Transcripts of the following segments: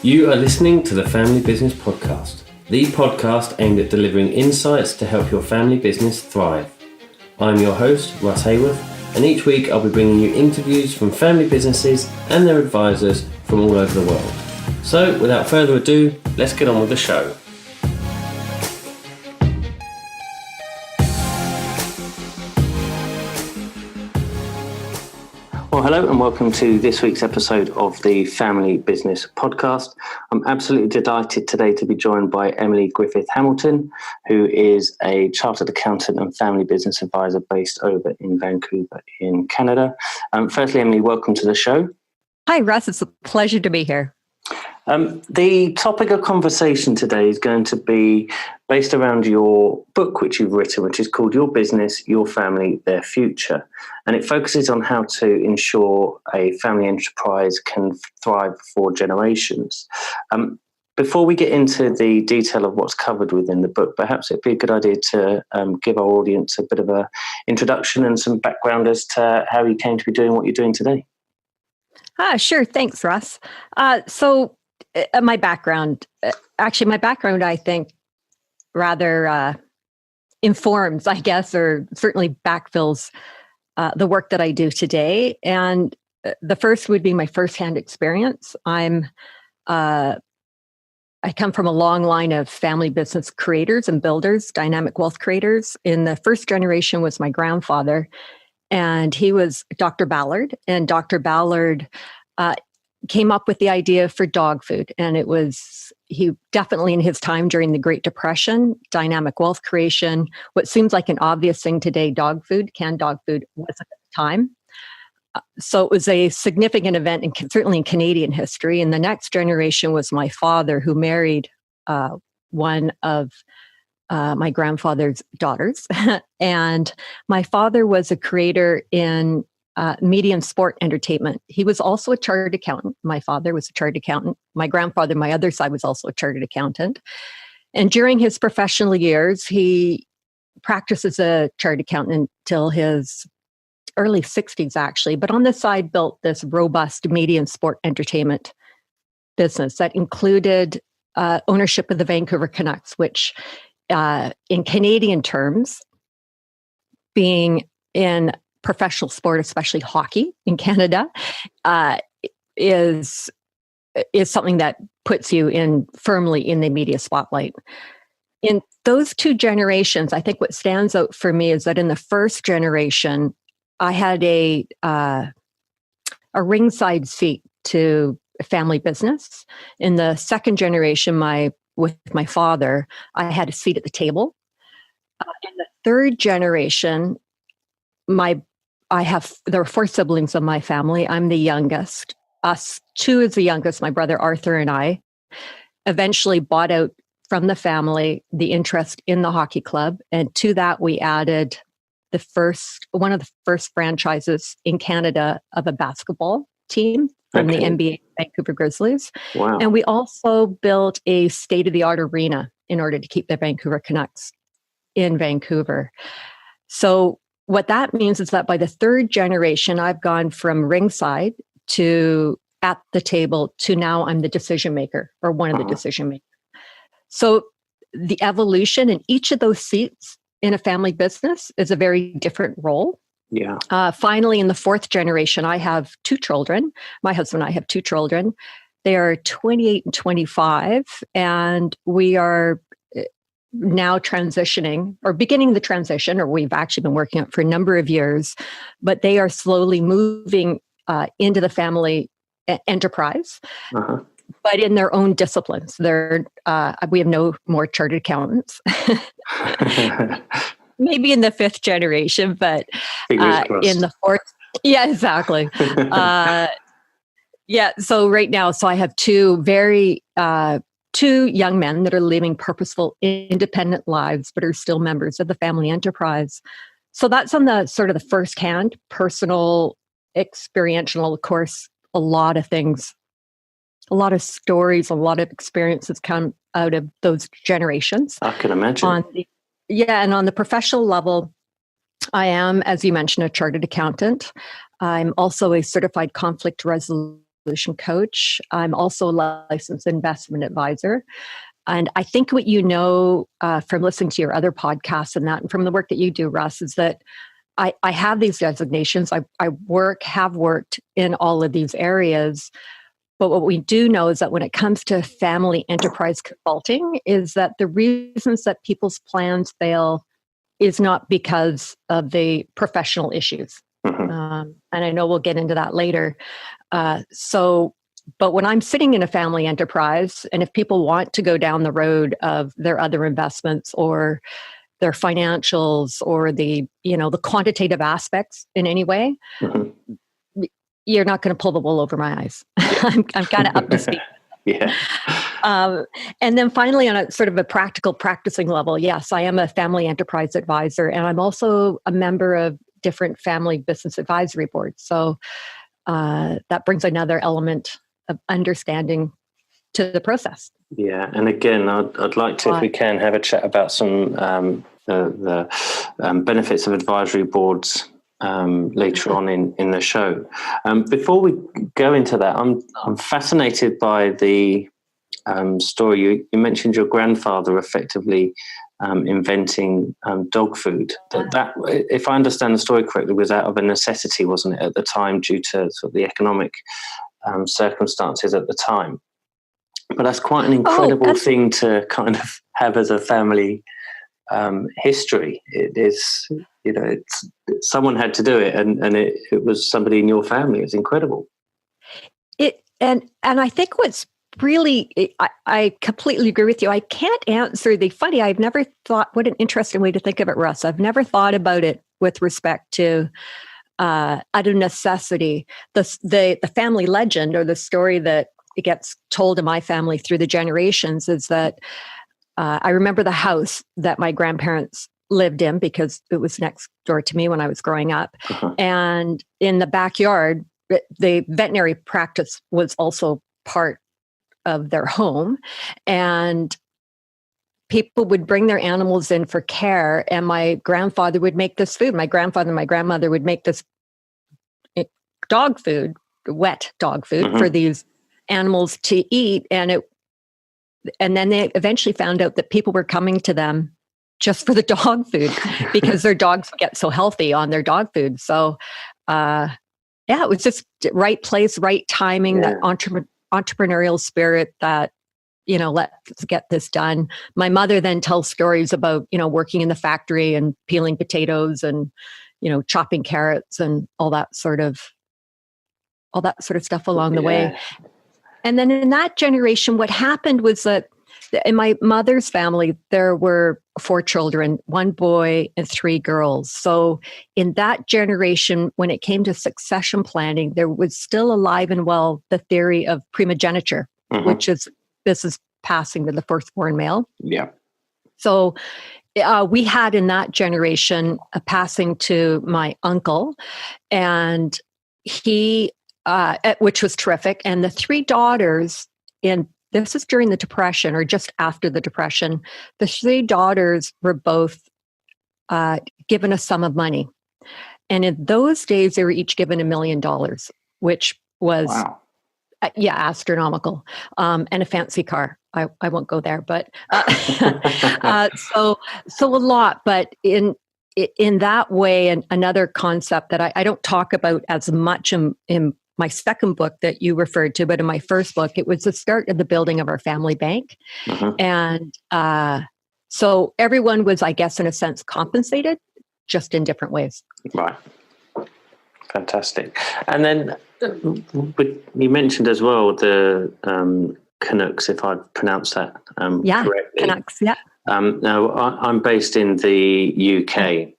You are listening to the Family Business Podcast, the podcast aimed at delivering insights to help your family business thrive. I'm your host, Russ Hayworth, and each week I'll be bringing you interviews from family businesses and their advisors from all over the world. So, without further ado, let's get on with the show. Well, hello and welcome to this week's episode of the Family Business Podcast. I'm absolutely delighted today to be joined by Emily Griffiths-Hamilton, who is a chartered accountant and family business advisor based over in Vancouver in Canada. Firstly, Emily, welcome to the show. Hi, Russ. It's a pleasure to be here. The topic of conversation today is going to be based around your book, which you've written, which is called Your Business, Your Family, Their Future. And it focuses on how to ensure a family enterprise can thrive for generations. Before we get into the detail of what's covered within the book, perhaps it'd be a good idea to give our audience a bit of an introduction and some background as to how you came to be doing what you're doing today. Sure. Thanks, Russ. My background, I think, rather informs, I guess, or certainly backfills the work that I do today. And the first would be my firsthand experience. I come from a long line of family business creators and builders, dynamic wealth creators. In the first generation was my grandfather, and he was Dr. Ballard. And Dr. Ballard came up with the idea for dog food. And he definitely in his time during the Great Depression, dynamic wealth creation, what seems like an obvious thing today, canned dog food was at the time. So it was a significant event, certainly in Canadian history. And the next generation was my father, who married one of my grandfather's daughters. And my father was a creator in media and sport entertainment. He was also a chartered accountant. My father was a chartered accountant. My grandfather, my other side, was also a chartered accountant. And during his professional years, he practiced as a chartered accountant until his early 60s, actually. But on the side, built this robust media and sport entertainment business that included ownership of the Vancouver Canucks, which in Canadian terms, being in professional sport, especially hockey in Canada, is something that puts you firmly in the media spotlight. In those two generations, I think what stands out for me is that in the first generation, I had a ringside seat to family business. In the second generation, with my father, I had a seat at the table. In the third generation, there are four siblings of my family. I'm the youngest. Us two is the youngest, my brother Arthur and I, eventually bought out from the family the interest in the hockey club. And to that, we added one of the first franchises in Canada of a basketball team from the NBA Vancouver Grizzlies. Wow. And we also built a state-of-the-art arena in order to keep the Vancouver Canucks in Vancouver. So what that means is that by the third generation, I've gone from ringside to at the table to now I'm the decision maker or one of the decision makers. So the evolution in each of those seats in a family business is a very different role. Yeah. Finally, in the fourth generation, I have two children. My husband and I have two children. They are 28 and 25, and we are now transitioning or beginning the transition, or we've actually been working on it for a number of years, but they are slowly moving into the family enterprise, but in their own disciplines. We have no more chartered accountants. Maybe in the fifth generation, but in the fourth. Yeah, exactly. So right now, I have two young men that are living purposeful, independent lives, but are still members of the family enterprise. So that's on the sort of the first-hand, personal, experiential. Of course, a lot of things, a lot of stories, a lot of experiences come out of those generations. I can imagine. And on the professional level, I am, as you mentioned, a chartered accountant. I'm also a certified conflict resolution solution coach. I'm also a licensed investment advisor. And I think what you know from listening to your other podcasts and that, and from the work that you do, Russ, is that I have these designations. I have worked in all of these areas. But what we do know is that when it comes to family enterprise consulting, is that the reasons that people's plans fail is not because of the professional issues. And I know we'll get into that later. But when I'm sitting in a family enterprise, and if people want to go down the road of their other investments or their financials or the quantitative aspects in any way, you're not going to pull the wool over my eyes. I'm kind of up to speed. Yeah. And then finally, on a sort of a practical practicing level, yes, I am a family enterprise advisor, and I'm also a member of different family business advisory boards. So that brings another element of understanding to the process. Yeah, and again, I'd like to, if we can, have a chat about some the benefits of advisory boards later on in the show. Before we go into that, I'm fascinated by the story. You mentioned your grandfather effectively inventing dog food. That, if I understand the story correctly, was out of a necessity, wasn't it, at the time, due to sort of the economic circumstances at the time? But that's quite an incredible thing to kind of have as a family history. It is, it's someone had to do it, and it was somebody in your family. It's incredible. And I think what's really, I completely agree with you. I can't answer I've never thought, what an interesting way to think of it, Russ. I've never thought about it with respect to out of necessity. The family legend, or the story that gets told in my family through the generations, is that I remember the house that my grandparents lived in because it was next door to me when I was growing up. And in the backyard, the veterinary practice was also part of their home. And people would bring their animals in for care, and my grandfather would make this food. My grandfather and my grandmother would make this dog food, wet dog food, for these animals to eat. And then they eventually found out that people were coming to them just for the dog food because their dogs get so healthy on their dog food. So, it was just right place, right timing, that entrepreneurial spirit that, let's get this done. My mother then tells stories about, working in the factory and peeling potatoes and, chopping carrots and all that sort of stuff along the way. And then in that generation, what happened was that in my mother's family, there were 4 children, 1 boy and 3 girls. So in that generation, when it came to succession planning, there was still alive and well the theory of primogeniture, which is passing to the firstborn male. Yeah. So we had in that generation a passing to my uncle, and he, which was terrific. And the 3 daughters, this is during the Depression or just after the Depression, the 3 daughters were both given a sum of money. And in those days, they were each given $1 million, which was, astronomical, and a fancy car. I won't go there, but so a lot. But in that way, and another concept that I don't talk about as much in my second book that you referred to, but in my first book, it was the start of the building of our family bank. And so everyone was, I guess, in a sense, compensated, just in different ways. Right. Fantastic. And then you mentioned as well the Canucks, if I pronounced that correctly. Canucks, yeah. Now, I'm based in the UK.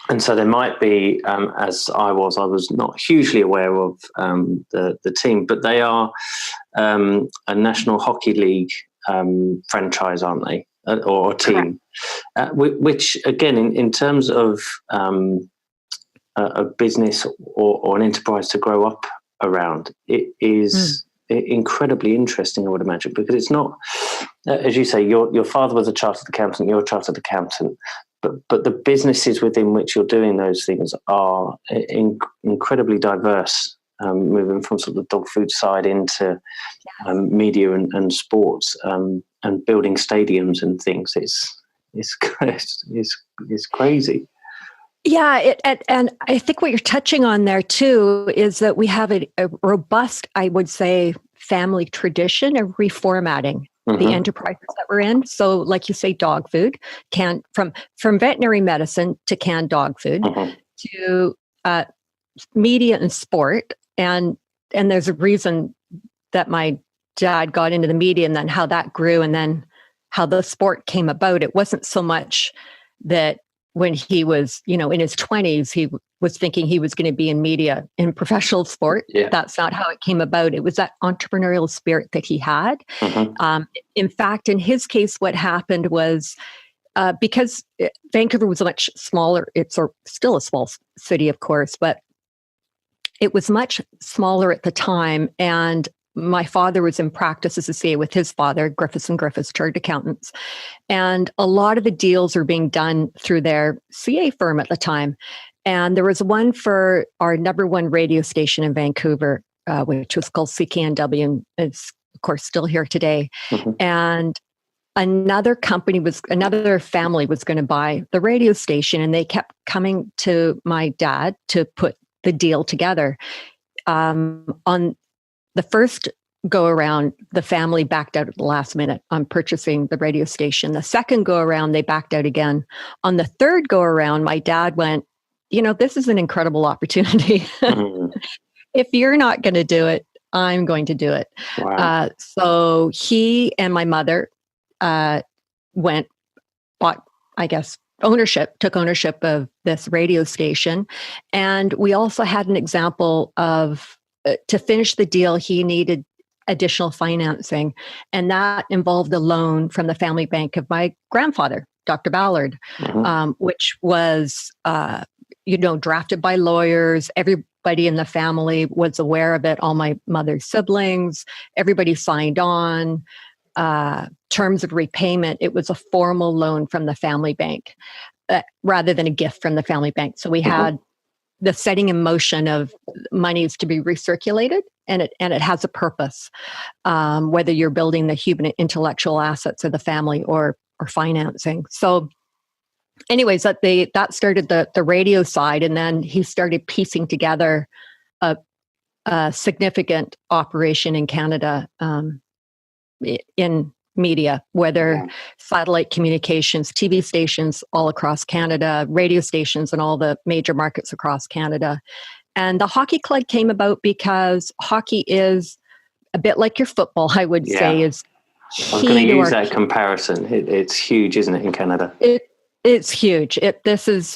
And so there might be, as I was not hugely aware of the team, but they are a National Hockey League franchise, aren't they? Or team, which again, in terms of a business or an enterprise to grow up around, it is incredibly interesting, I would imagine, because it's not, as you say, your father was a chartered accountant, you're a chartered accountant, but the businesses within which you're doing those things are incredibly diverse moving from sort of the dog food side into media and sports, and building stadiums and things. It's crazy. Yeah, and I think what you're touching on there too is that we have a robust, I would say, family tradition of reformatting the enterprises that we're in. So, like you say, dog food, from veterinary medicine to canned dog food to media and sport, and there's a reason that my dad got into the media, and then how that grew, and then how the sport came about. It wasn't so much that when he was, in his 20s, he was thinking he was going to be in media, in professional sport. Yeah. That's not how it came about. It was that entrepreneurial spirit that he had. In fact, in his case, what happened was, because Vancouver was much smaller, it's still a small city, of course, but it was much smaller at the time. And my father was in practice as a CA with his father, Griffiths and Griffiths, Chartered Accountants. And a lot of the deals were being done through their CA firm at the time. And there was one for our number one radio station in Vancouver, which was called CKNW, and it's, of course, still here today. And another family was going to buy the radio station, and they kept coming to my dad to put the deal together. On the first go around, the family backed out at the last minute on purchasing the radio station. The second go around, they backed out again. On the third go around, my dad went, this is an incredible opportunity. If you're not going to do it, I'm going to do it. Wow. So he and my mother bought, I guess, took ownership of this radio station. And we also had an example of, to finish the deal, he needed additional financing. And that involved a loan from the family bank of my grandfather, Dr. Ballard, which was, drafted by lawyers. Everybody in the family was aware of it. All my mother's siblings, everybody signed on. Terms of repayment, it was a formal loan from the family bank rather than a gift from the family bank. So we had the setting in motion of monies to be recirculated, and it has a purpose, whether you're building the human intellectual assets of the family or financing. So anyways, that started the radio side, and then he started piecing together a significant operation in Canada, in media, whether satellite communications, TV stations all across Canada, radio stations in all the major markets across Canada. And the hockey club came about because hockey is a bit like your football, I would say, is key. I was going to use that comparison. It's huge, isn't it, in Canada? It's huge.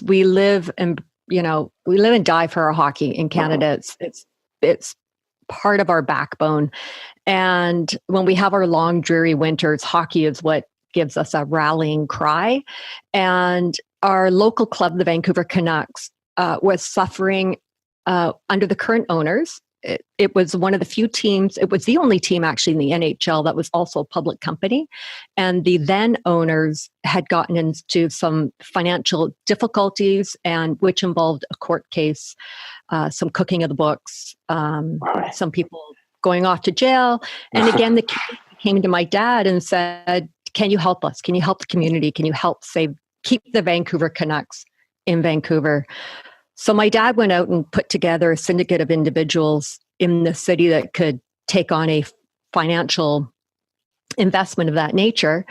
We live and die for our hockey in Canada. It's part of our backbone. And when we have our long, dreary winters, hockey is what gives us a rallying cry. And our local club, the Vancouver Canucks, was suffering under the current owners. It was one of the few teams, it was the only team actually in the NHL that was also a public company. And the then owners had gotten into some financial difficulties, and which involved a court case, some cooking of the books, some people going off to jail. And again, the community came to my dad and said, can you help us? Can you help the community? Can you help keep the Vancouver Canucks in Vancouver? So my dad went out and put together a syndicate of individuals in the city that could take on a financial investment of that nature.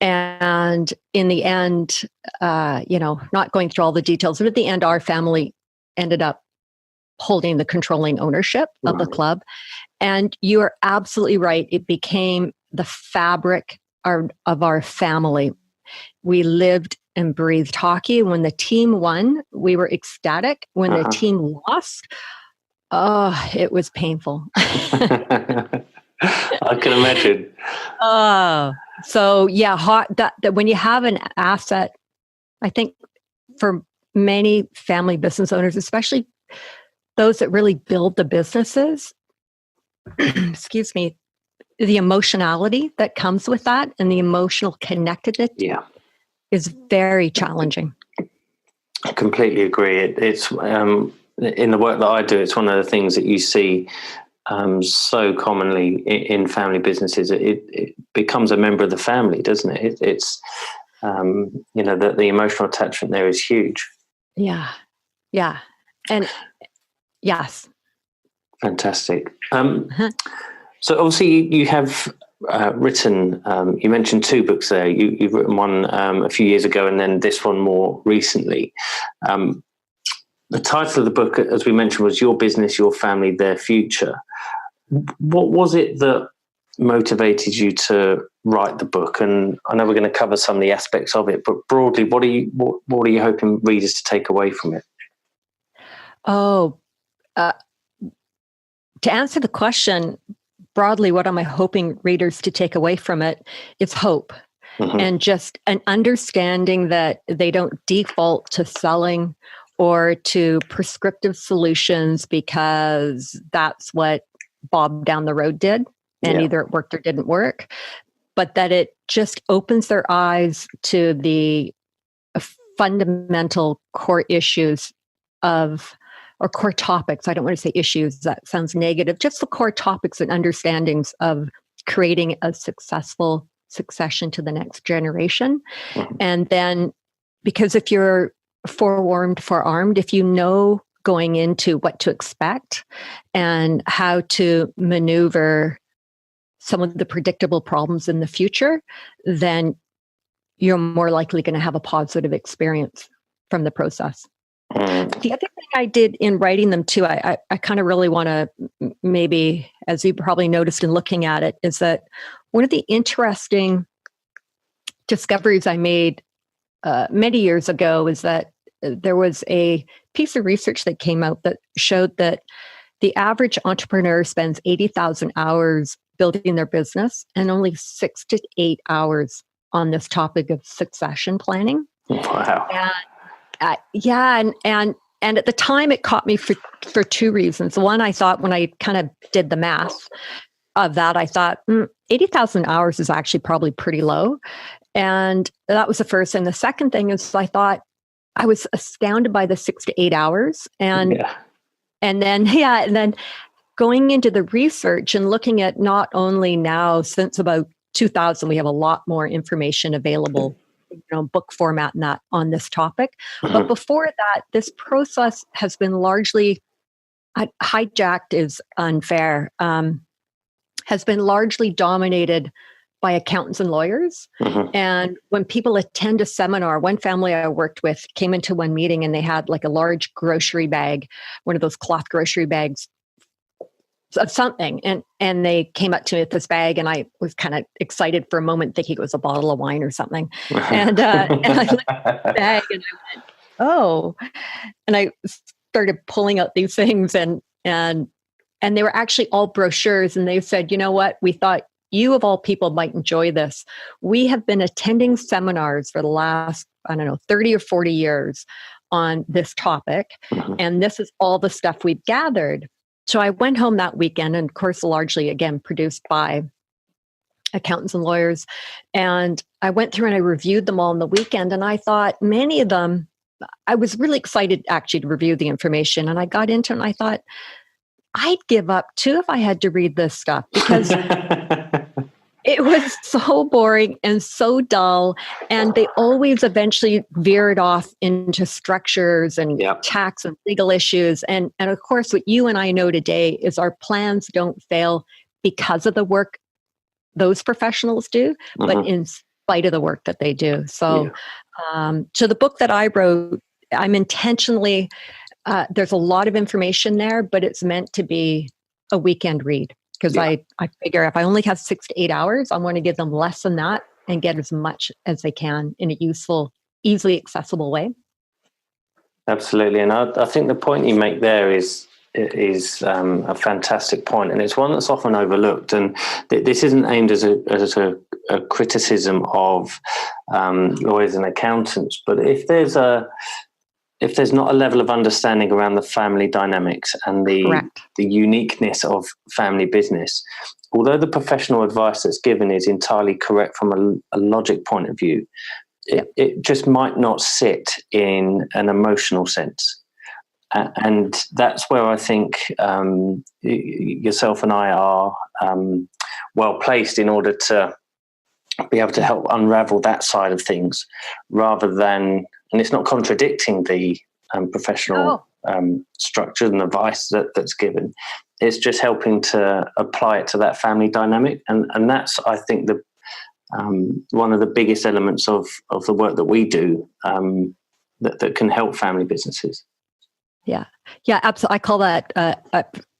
And in the end, not going through all the details, but at the end, our family ended up holding the controlling ownership of the club. And you are absolutely right. It became the fabric of our family. We lived and breathed hockey. When the team won, we were ecstatic. When the team lost, it was painful. I can imagine. So yeah, that when you have an asset, I think for many family business owners, especially those that really build the businesses, excuse me, the emotionality that comes with that and the emotional connectedness is very challenging. I completely agree. It's in the work that I do, it's one of the things that you see so commonly in family businesses. It becomes a member of the family, doesn't it? It's the emotional attachment there is huge. Yeah. And yes. Fantastic. So obviously you have written, you mentioned 2 books there. You've written one a few years ago and then this one more recently. The title of the book, as we mentioned, was Your Business, Your Family, Their Future. What was it that motivated you to write the book? And I know we're going to cover some of the aspects of it, but broadly, what are you hoping readers to take away from it? To answer the question broadly, what am I hoping readers to take away from it? It's hope. And just an understanding that they don't default to selling or to prescriptive solutions because that's what Bob down the road did, and either it worked or didn't work, but that it just opens their eyes to the fundamental core issues or core topics. I don't want to say issues, that sounds negative, just the core topics and understandings of creating a successful succession to the next generation. And then, because if you're forewarned, forearmed, if you know going into what to expect and how to maneuver some of the predictable problems in the future, then you're more likely going to have a positive experience from the process. The other thing I did in writing them too, I kind of really want to, maybe, as you probably noticed in looking at it, is that one of the interesting discoveries I made many years ago is that there was a piece of research that came out that showed that the average entrepreneur spends 80,000 hours building their business and only 6 to 8 hours on this topic of succession planning. Wow. And at the time it caught me for 2 reasons. One, I thought when I kind of did the math of that, I thought 80,000 hours is actually probably pretty low. And that was the first. And the second thing is I thought I was astounded by the 6 to 8 hours. And then going into the research and looking at not only now, since about 2000, we have a lot more information available, book format and that on this topic. But before that, this process has been largely hijacked is unfair, has been largely dominated by accountants and lawyers. And when people attend a seminar, one family I worked with came into one meeting and they had like a large grocery bag, one of those cloth grocery bags of something. And they came up to me with this bag and I was kind of excited for a moment thinking it was a bottle of wine or something. And I looked at the bag and I went, oh, and I started pulling out these things and they were actually all brochures. And they said, you know what, we thought you of all people might enjoy this. We have been attending seminars for the last, 30 or 40 years on this topic. And this is all the stuff we've gathered. So I went home that weekend, and of course, largely, again, produced by accountants and lawyers. And I went through and I reviewed them all on the weekend. And I thought many of them, I was really excited actually to review the information. And I got into it and I thought, I'd give up too if I had to read this stuff because it was so boring and so dull. And they always eventually veered off into structures and tax and legal issues. And of course, what you and I know today is our plans don't fail because of the work those professionals do, but in spite of the work that they do. So, so the book that I wrote, I'm intentionally, there's a lot of information there, but it's meant to be a weekend read. Because I figure if I only have 6 to 8 hours, I want to give them less than that and get as much as they can in a useful, easily accessible way. Absolutely. And I think the point you make there is a fantastic point, and it's one that's often overlooked. And this isn't aimed as a criticism of lawyers and accountants, but if there's not a level of understanding around the family dynamics and the uniqueness of family business, although the professional advice that's given is entirely correct from a logic point of view, it just might not sit in an emotional sense. And that's where I think yourself and I are well placed in order to be able to help unravel that side of things, rather than, and it's not contradicting the professional structure and advice that's given. It's just helping to apply it to that family dynamic, and that's, I think, the one of the biggest elements of the work that we do that can help family businesses. Yeah, absolutely. I call that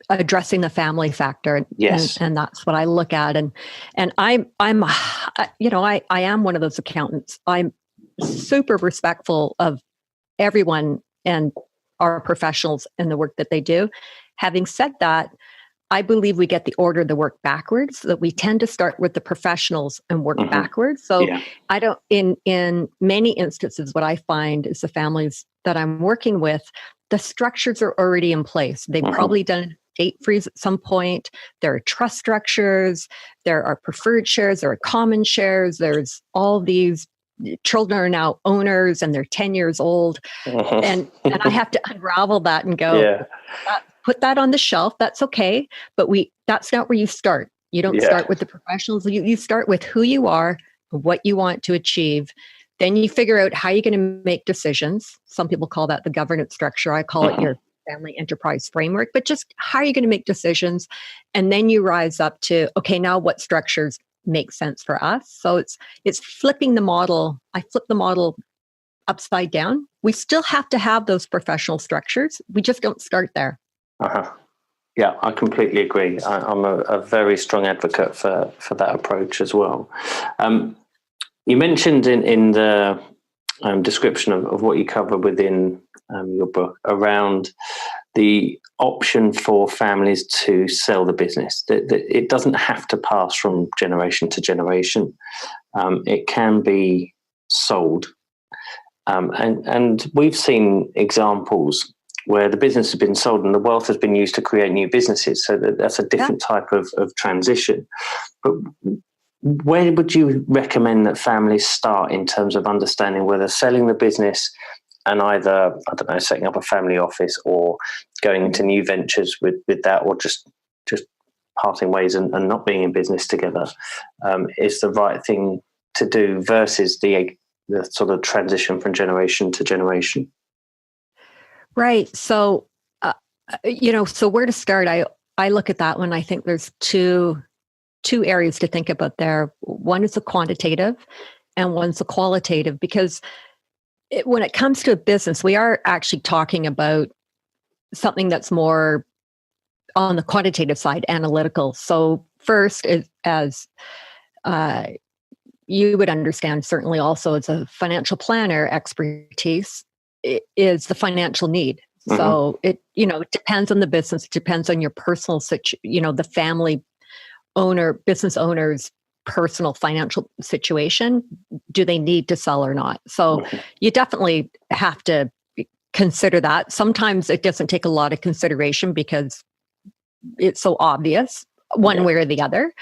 addressing the family factor. Yes, and that's what I look at. And I am one of those accountants. I'm super respectful of everyone and our professionals and the work that they do. Having said that, I believe we get the order of the work backwards, that we tend to start with the professionals and work backwards. So I don't, in many instances, what I find is the families that I'm working with, the structures are already in place. They've probably done a date freeze at some point. There are trust structures. There are preferred shares. There are common shares. There's all these children are now owners and they're 10 years old. And I have to unravel that and go, put that on the shelf. That's okay. But that's not where you start. You don't start with the professionals. You start with who you are, what you want to achieve. Then you figure out how you're going to make decisions. Some people call that the governance structure. I call it your family enterprise framework, but just how are you going to make decisions? And then you rise up to, okay, now what structures make sense for us? So it's flipping the model. I flip the model upside down. We still have to have those professional structures. We just don't start there. Yeah, I completely agree. I'm a very strong advocate for that approach as well. You mentioned in the description of what you cover within your book around the option for families to sell the business. That it doesn't have to pass from generation to generation. It can be sold. And we've seen examples where the business has been sold and the wealth has been used to create new businesses. So that's a different type of transition. But where would you recommend that families start in terms of understanding whether selling the business and either, I don't know, setting up a family office or going into new ventures with that, or just parting ways and not being in business together is the right thing to do versus the sort of transition from generation to generation? Right. So, so where to start? I look at that when I think there's two areas to think about there. One is the quantitative and one's the qualitative, because when it comes to a business, we are actually talking about something that's more on the quantitative side, analytical. So first, as you would understand, certainly also as a financial planner expertise, is the financial need. So it depends on the business, it depends on your personal the family business owner's personal financial situation. Do they need to sell or not? So you definitely have to consider that. Sometimes it doesn't take a lot of consideration because it's so obvious one way or the other.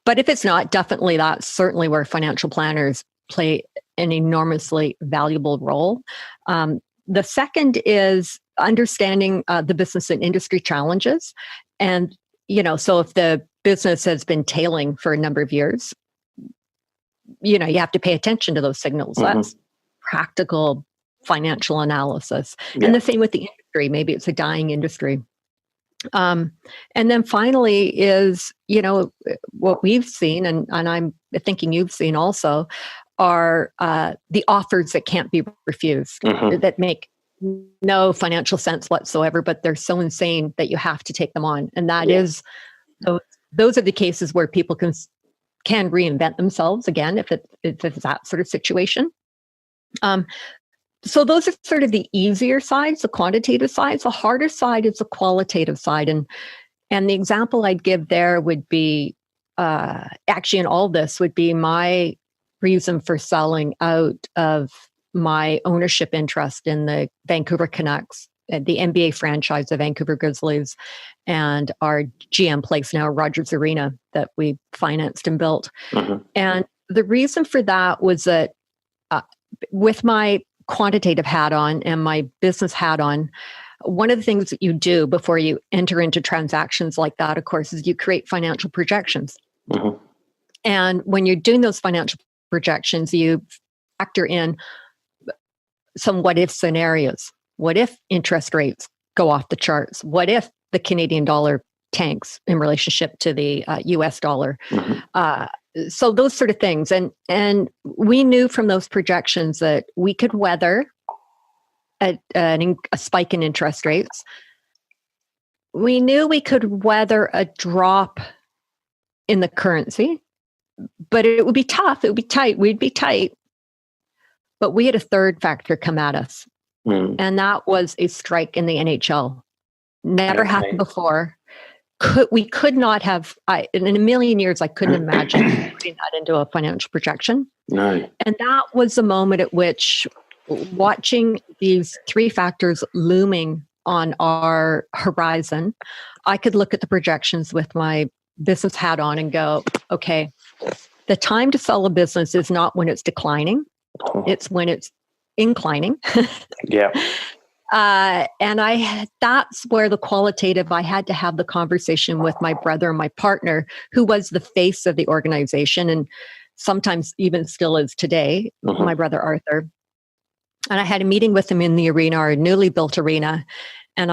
But if it's not, definitely that's certainly where financial planners play an enormously valuable role. The second is understanding the business and industry challenges. And, so if the business has been tailing for a number of years, you have to pay attention to those signals. That's practical financial analysis. And the same with the industry. Maybe it's a dying industry. And then finally is, what we've seen, and I'm thinking you've seen also, are the offers that can't be refused, that make no financial sense whatsoever, but they're so insane that you have to take them on. And that is, those are the cases where people can reinvent themselves again, if it's that sort of situation. So those are sort of the easier sides, the quantitative sides. The harder side is the qualitative side. And the example I'd give there would be, actually in all this would be my reason for selling out of my ownership interest in the Vancouver Canucks, the NBA franchise, the Vancouver Grizzlies, and our GM place now, Rogers Arena, that we financed and built. And the reason for that was that with my quantitative hat on and my business hat on, one of the things that you do before you enter into transactions like that, of course, is you create financial projections. Mm-hmm. And when you're doing those financial projections, you factor in some what if scenarios. What if interest rates go off the charts? What if the Canadian dollar tanks in relationship to the US dollar? Mm-hmm. So those sort of things. And we knew from those projections that we could weather a spike in interest rates. We knew we could weather a drop in the currency, but it would be tough. It would be tight. We'd be tight. But we had a third factor come at us, and that was a strike in the NHL. Never happened before. We could not have, in a million years, I couldn't imagine putting that into a financial projection. No. And that was the moment at which, watching these three factors looming on our horizon, I could look at the projections with my business hat on and go, okay, the time to sell a business is not when it's declining, it's when it's inclining. Yeah. And that's where the qualitative, I had to have the conversation with my brother and my partner, who was the face of the organization and sometimes even still is today, my brother Arthur. And I had a meeting with him in the arena, our newly built arena. And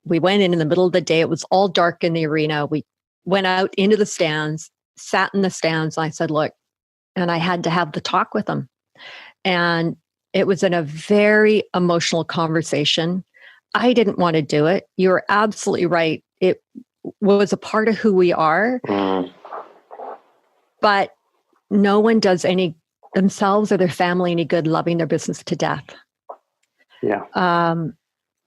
we went in the middle of the day. It was all dark in the arena. We went out into the stands, sat in the stands. And I said, look, and I had to have the talk with him. And it was in a very emotional conversation. I didn't want to do it. You're absolutely right. It was a part of who we are. But no one does any themselves or their family any good loving their business to death. Yeah.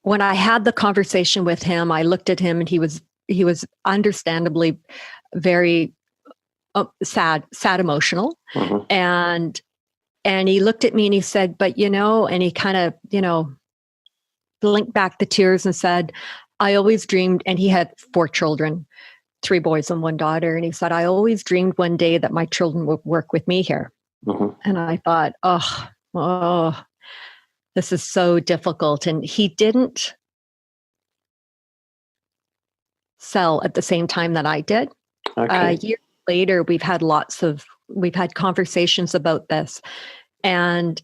When I had the conversation with him, I looked at him and he was understandably very sad, emotional. And he looked at me and he said, but, and he kind of, blinked back the tears and said, I always dreamed, and he had 4 children, 3 boys and 1 daughter. And he said, I always dreamed one day that my children would work with me here. And I thought, oh, this is so difficult. And he didn't sell at the same time that I did. Okay. Years later, we've had conversations about this. And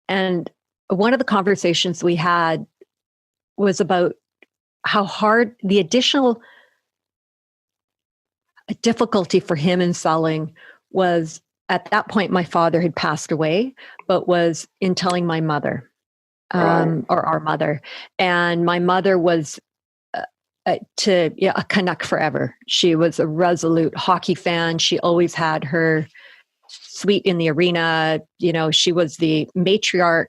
one of the conversations we had was about how hard the additional difficulty for him in selling was. At that point, my father had passed away, but was in telling my mother, or our mother. And my mother was a Canuck forever. She was a resolute hockey fan. She always had her suite in the arena. She was the matriarch.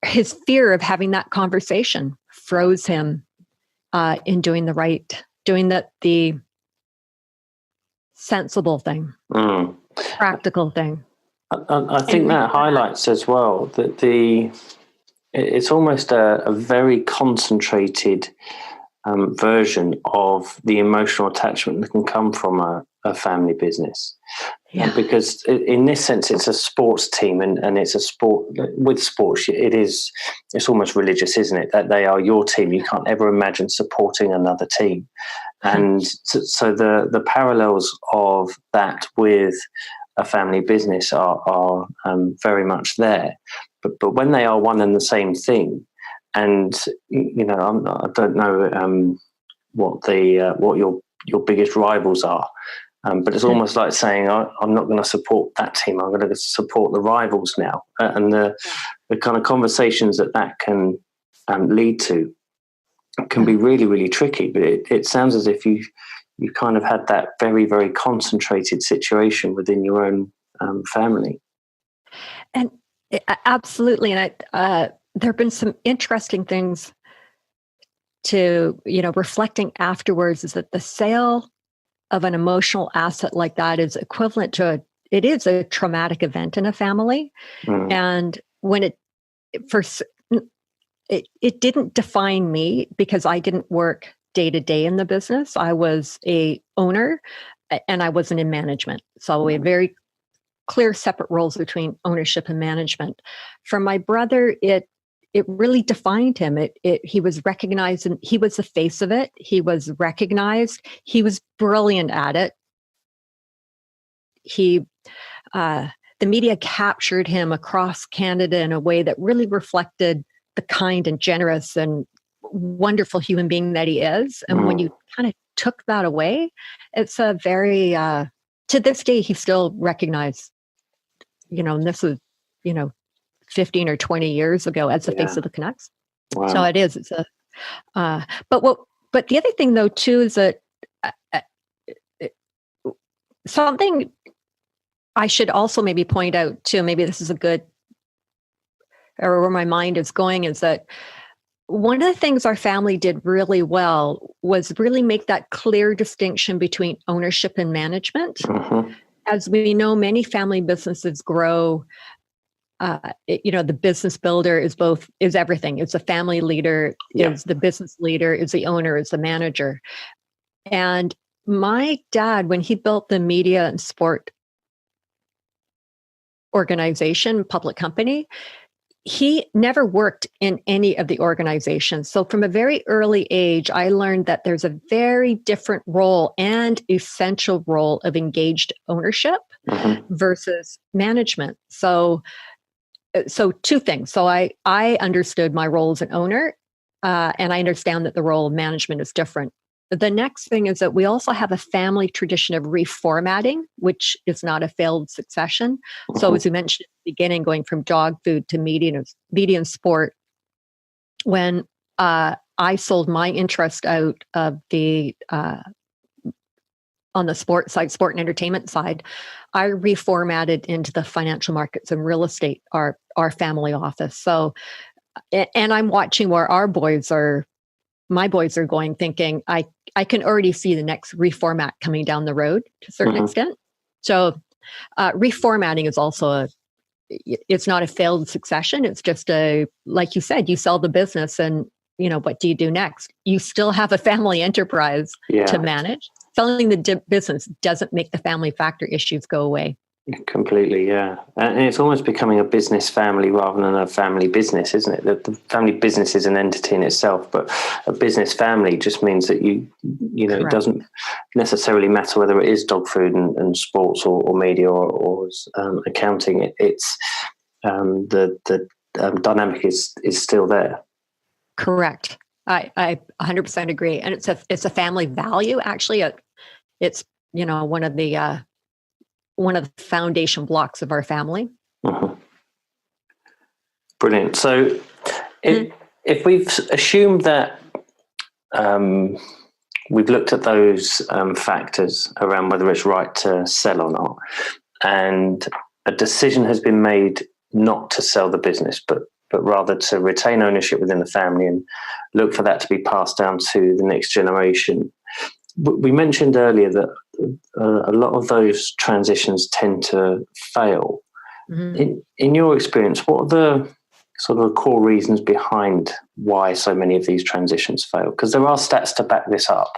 His fear of having that conversation froze him in doing the sensible thing, practical thing. I think that highlights as well that it's almost a very concentrated version of the emotional attachment that can come from a family business. Yeah. Because in this sense, it's a sports team, and it's a sport. With sports, it's almost religious, isn't it? That they are your team. You can't ever imagine supporting another team. And so the parallels of that with a family business are very much there. But when they are one and the same thing, and I don't know what your biggest rivals are. But it's almost like saying, I'm not going to support that team. I'm going to support the rivals now. And the kind of conversations that can lead to can be really, really tricky. But it sounds as if you kind of had that very, very concentrated situation within your own family. And absolutely. And there have been some interesting things to, reflecting afterwards, is that the sale of an emotional asset like that is equivalent to it is a traumatic event in a family. And when it didn't define me, because I didn't work day to day in the business. I was a owner and I wasn't in management. So we had very clear separate roles between ownership and management. For my brother, it really defined him. He was recognized, and he was the face of it. He was recognized. He was brilliant at it. The media captured him across Canada in a way that really reflected the kind and generous and wonderful human being that he is. And when you kind of took that away, it's a very, to this day, he's still recognized, and this was, 15 or 20 years ago as the face of the Canucks. Wow. So it is, but the other thing though, too, is that something I should also maybe point out too, maybe this is a good, or where my mind is going, is that one of the things our family did really well was really make that clear distinction between ownership and management. Mm-hmm. As we know, many family businesses grow. The business builder is everything. It's a family leader, is the business leader, is the owner, is the manager. And my dad, when he built the media and sport organization, public company, he never worked in any of the organizations. So from a very early age, I learned that there's a very different role and essential role of engaged ownership versus management. So two things. So I understood my role as an owner, and I understand that the role of management is different. The next thing is that we also have a family tradition of reformatting, which is not a failed succession. So as we mentioned at the beginning, going from dog food to media and sport, when I sold my interest out of the on the sports side, sport and entertainment side, I reformatted into the financial markets and real estate, our family office. So, and I'm watching where my boys are going, thinking, I can already see the next reformat coming down the road to a certain extent. So reformatting is also it's not a failed succession. It's just like you said, you sell the business and, what do you do next? You still have a family enterprise to manage. Selling the business doesn't make the family factor issues go away. Completely, yeah. And it's almost becoming a business family rather than a family business, isn't it? The family business is an entity in itself, but a business family just means that it doesn't necessarily matter whether it is dog food and sports or media or accounting. It's the dynamic is still there. Correct. I 100% agree. And it's a family value. Actually, it's, one of the foundation blocks of our family. Brilliant. So if we've assumed that we've looked at those factors around whether it's right to sell or not, and a decision has been made not to sell the business, but rather to retain ownership within the family and look for that to be passed down to the next generation. We mentioned earlier that a lot of those transitions tend to fail. In your experience, what are the sort of core reasons behind why so many of these transitions fail? Because there are stats to back this up.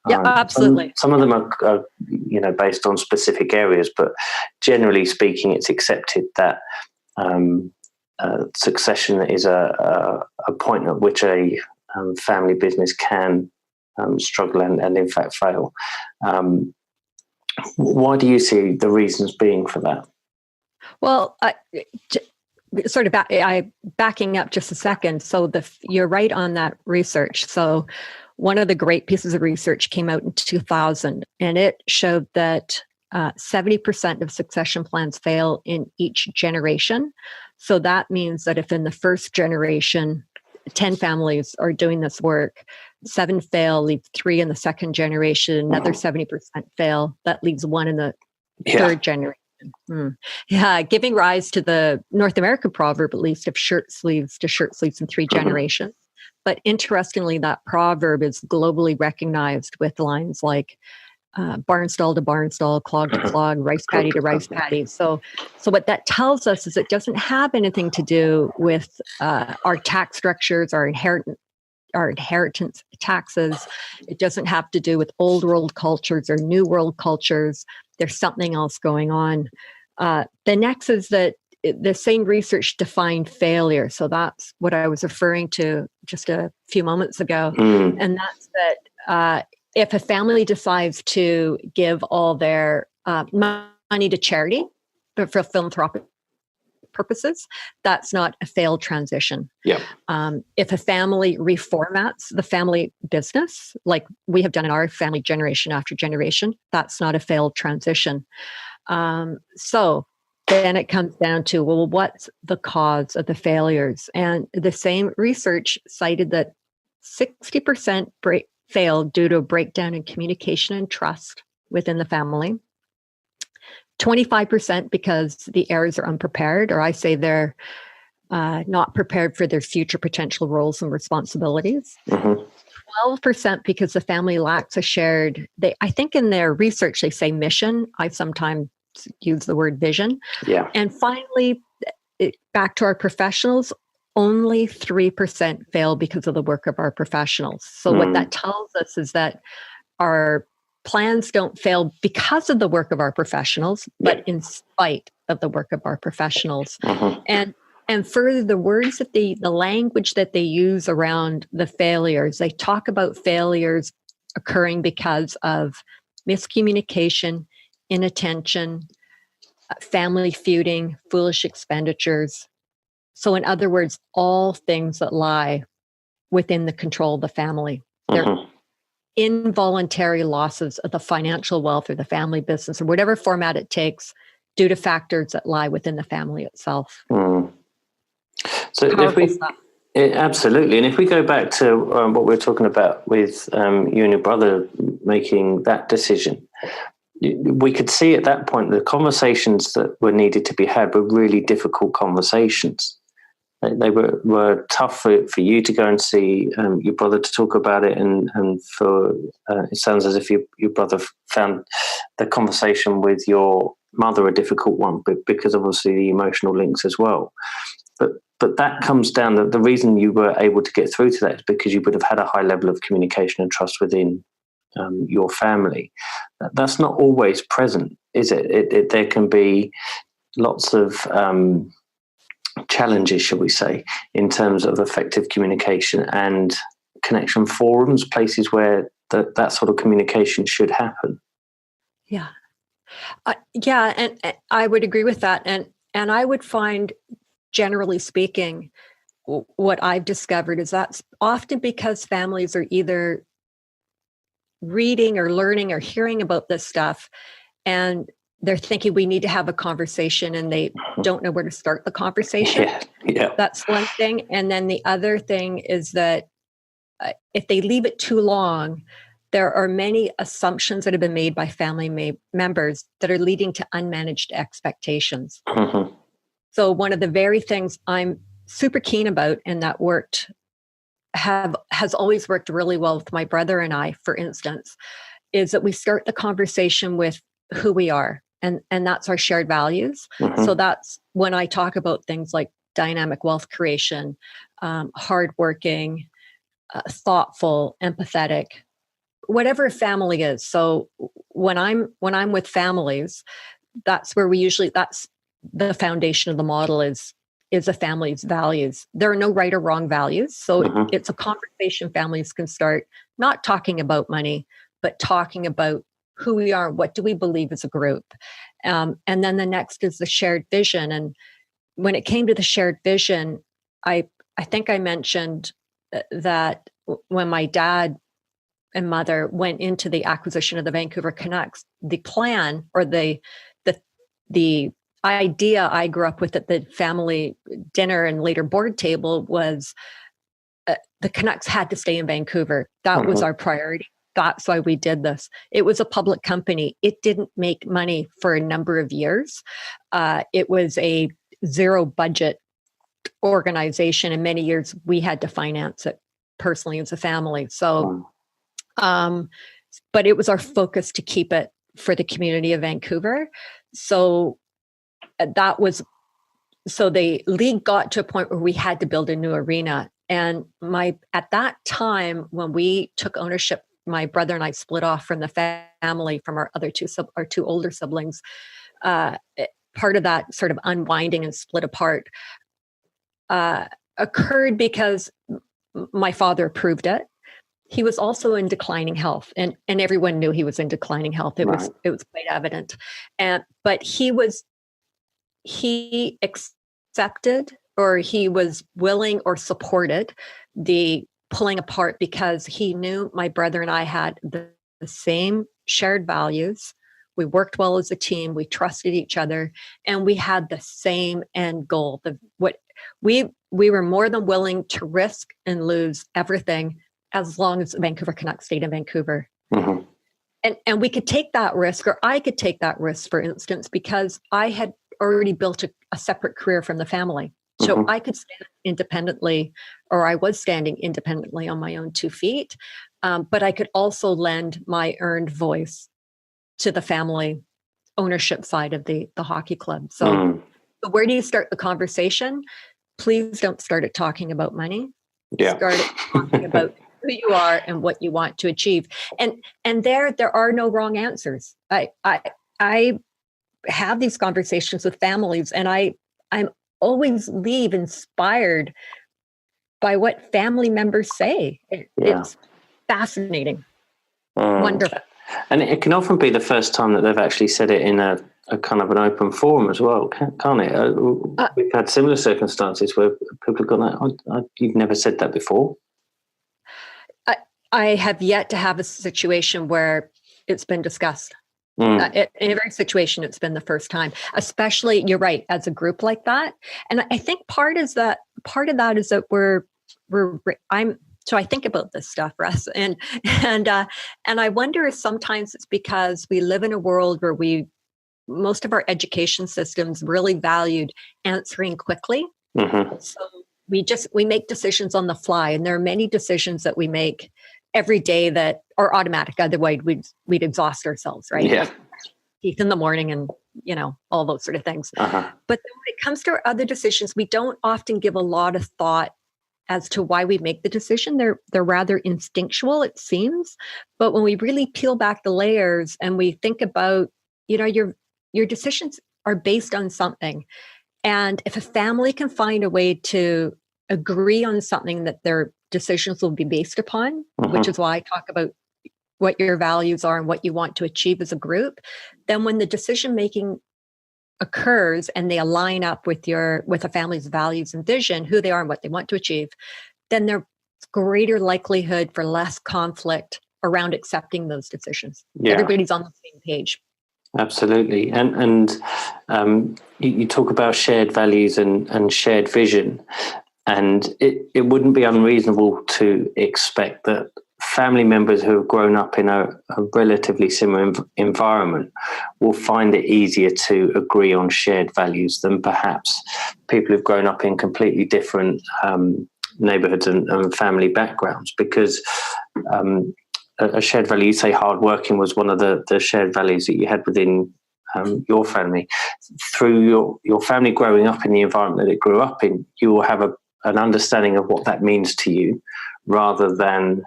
Yeah, absolutely. Some of them are based on specific areas, but generally speaking, it's accepted that succession is a point at which a family business can struggle and in fact fail. Why do you see the reasons being for that? Well, backing up just a second. So you're right on that research. So one of the great pieces of research came out in 2000, and it showed that 70% of succession plans fail in each generation. So that means that if in the first generation, 10 families are doing this work, 7 fail, leave 3 in the second generation, another 70% fail, that leaves 1 in the third generation. Yeah, giving rise to the North American proverb, at least, of shirt sleeves to shirt sleeves in 3 generations. But interestingly, that proverb is globally recognized with lines like barn stall to barn stall, clog to clog, rice paddy to rice paddy. So what that tells us is it doesn't have anything to do with our tax structures, our inheritance taxes. It doesn't have to do with old world cultures or new world cultures. There's something else going on. The next is that the same research defined failure. So that's what I was referring to just a few moments ago. And that's that if a family decides to give all their money to charity for philanthropic purposes, that's not a failed transition. Yeah. If a family reformats the family business, like we have done in our family generation after generation, that's not a failed transition. So then it comes down to, well, what's the cause of the failures? And the same research cited that 60% failed due to a breakdown in communication and trust within the family. 25% because the heirs are unprepared, or I say they're not prepared for their future potential roles and responsibilities. 12% because the family lacks a shared, I think in their research they say mission. I sometimes use the word vision. Yeah. And finally, back to our professionals, only 3% fail because of the work of our professionals. So what that tells us is that our plans don't fail because of the work of our professionals, but in spite of the work of our professionals. And further, the words that the language that they use around the failures, they talk about failures occurring because of miscommunication, inattention, family feuding, foolish expenditures. So in other words, all things that lie within the control of the family. They're involuntary losses of the financial wealth or the family business or whatever format it takes due to factors that lie within the family itself. So if we, absolutely. And if we go back to what we were talking about with you and your brother making that decision, we could see at that point the conversations that were needed to be had were really difficult conversations. They were tough for you to go and see your brother to talk about it, and for it sounds as if your brother found the conversation with your mother a difficult one, but because obviously the emotional links as well. But that comes down to the reason you were able to get through to that is because you would have had a high level of communication and trust within your family. That's not always present, is it? There can be lots of challenges, shall we say, in terms of effective communication and connection forums, places where that sort of communication should happen. Yeah. And I would agree with that. And I would find, generally speaking, what I've discovered is that's often because families are either reading or learning or hearing about this stuff, and they're thinking we need to have a conversation and they don't know where to start the conversation. Yeah. That's one thing. And then the other thing is that if they leave it too long, there are many assumptions that have been made by family members that are leading to unmanaged expectations. So one of the very things I'm super keen about, and that has always worked really well with my brother and I, for instance, is that we start the conversation with who we are. And that's our shared values. So that's when I talk about things like dynamic wealth creation, hardworking, thoughtful, empathetic, whatever a family is. So when I'm with families, that's where that's the foundation of the model is a family's values. There are no right or wrong values. So it's a conversation families can start, not talking about money, but talking about who we are, what do we believe as a group. And then the next is the shared vision. And when it came to the shared vision, I think I mentioned that when my dad and mother went into the acquisition of the Vancouver Canucks, the plan or the idea I grew up with at the family dinner and later board table was the Canucks had to stay in Vancouver. That was our priority. That's why we did this. It was a public company. It didn't make money for a number of years. It was a zero budget organization. And many years we had to finance it personally as a family. So, but it was our focus to keep it for the community of Vancouver. So so the league got to a point where we had to build a new arena. And at that time, when we took ownership, my brother and I split off from the family, from our two older siblings. part of that sort of unwinding and split apart occurred because my father approved it. He was also in declining health, and everyone knew he was in declining health. It was quite evident, but he accepted, or he was willing or supported the pulling apart, because he knew my brother and I had the same shared values. We worked well as a team. We trusted each other, and we had the same end goal. We were more than willing to risk and lose everything as long as the Vancouver Canucks stayed in Vancouver. Mm-hmm. And we could take that risk, or I could take that risk, for instance, because I had already built a separate career from the family. So Mm-hmm. I could stand independently, or I was standing independently on my own 2 feet. But I could also lend my earned voice to the family ownership side of the hockey club. So where do you start the conversation? Please don't start it talking about money. Yeah. Start it talking about who you are and what you want to achieve. And there are no wrong answers. I have these conversations with families, and I'm always leave inspired by what family members say. It's fascinating. Wonderful. And it can often be the first time that they've actually said it in a kind of an open forum as well, can't it? We've had similar circumstances where people have gone, you've never said that before. I have yet to have a situation where it's been discussed. In every situation, it's been the first time. Especially, you're right, as a group like that. And I think part of that is that so I think about this stuff, Russ, and I wonder if sometimes it's because we live in a world where most of our education systems really valued answering quickly. Mm-hmm. So we make decisions on the fly, and there are many decisions that we make every day that are automatic. Otherwise, we'd exhaust ourselves, right? Yeah. Like teeth in the morning, and all those sort of things. Uh-huh. But then when it comes to our other decisions, we don't often give a lot of thought as to why we make the decision. They're rather instinctual, it seems. But when we really peel back the layers and we think about, your decisions are based on something. And if a family can find a way to agree on something that their decisions will be based upon, which is why I talk about what your values are and what you want to achieve as a group, then when the decision making occurs and they align up with a family's values and vision, who they are and what they want to achieve, then there's greater likelihood for less conflict around accepting those decisions. Yeah. Everybody's on the same page. Absolutely. And you talk about shared values and shared vision, and it wouldn't be unreasonable to expect that family members who have grown up in a relatively similar environment will find it easier to agree on shared values than perhaps people who've grown up in completely different neighborhoods and family backgrounds, because a shared value, you say hard working was one of the shared values that you had within your family. Through your family growing up in the environment that it grew up in, you will have an understanding of what that means to you, rather than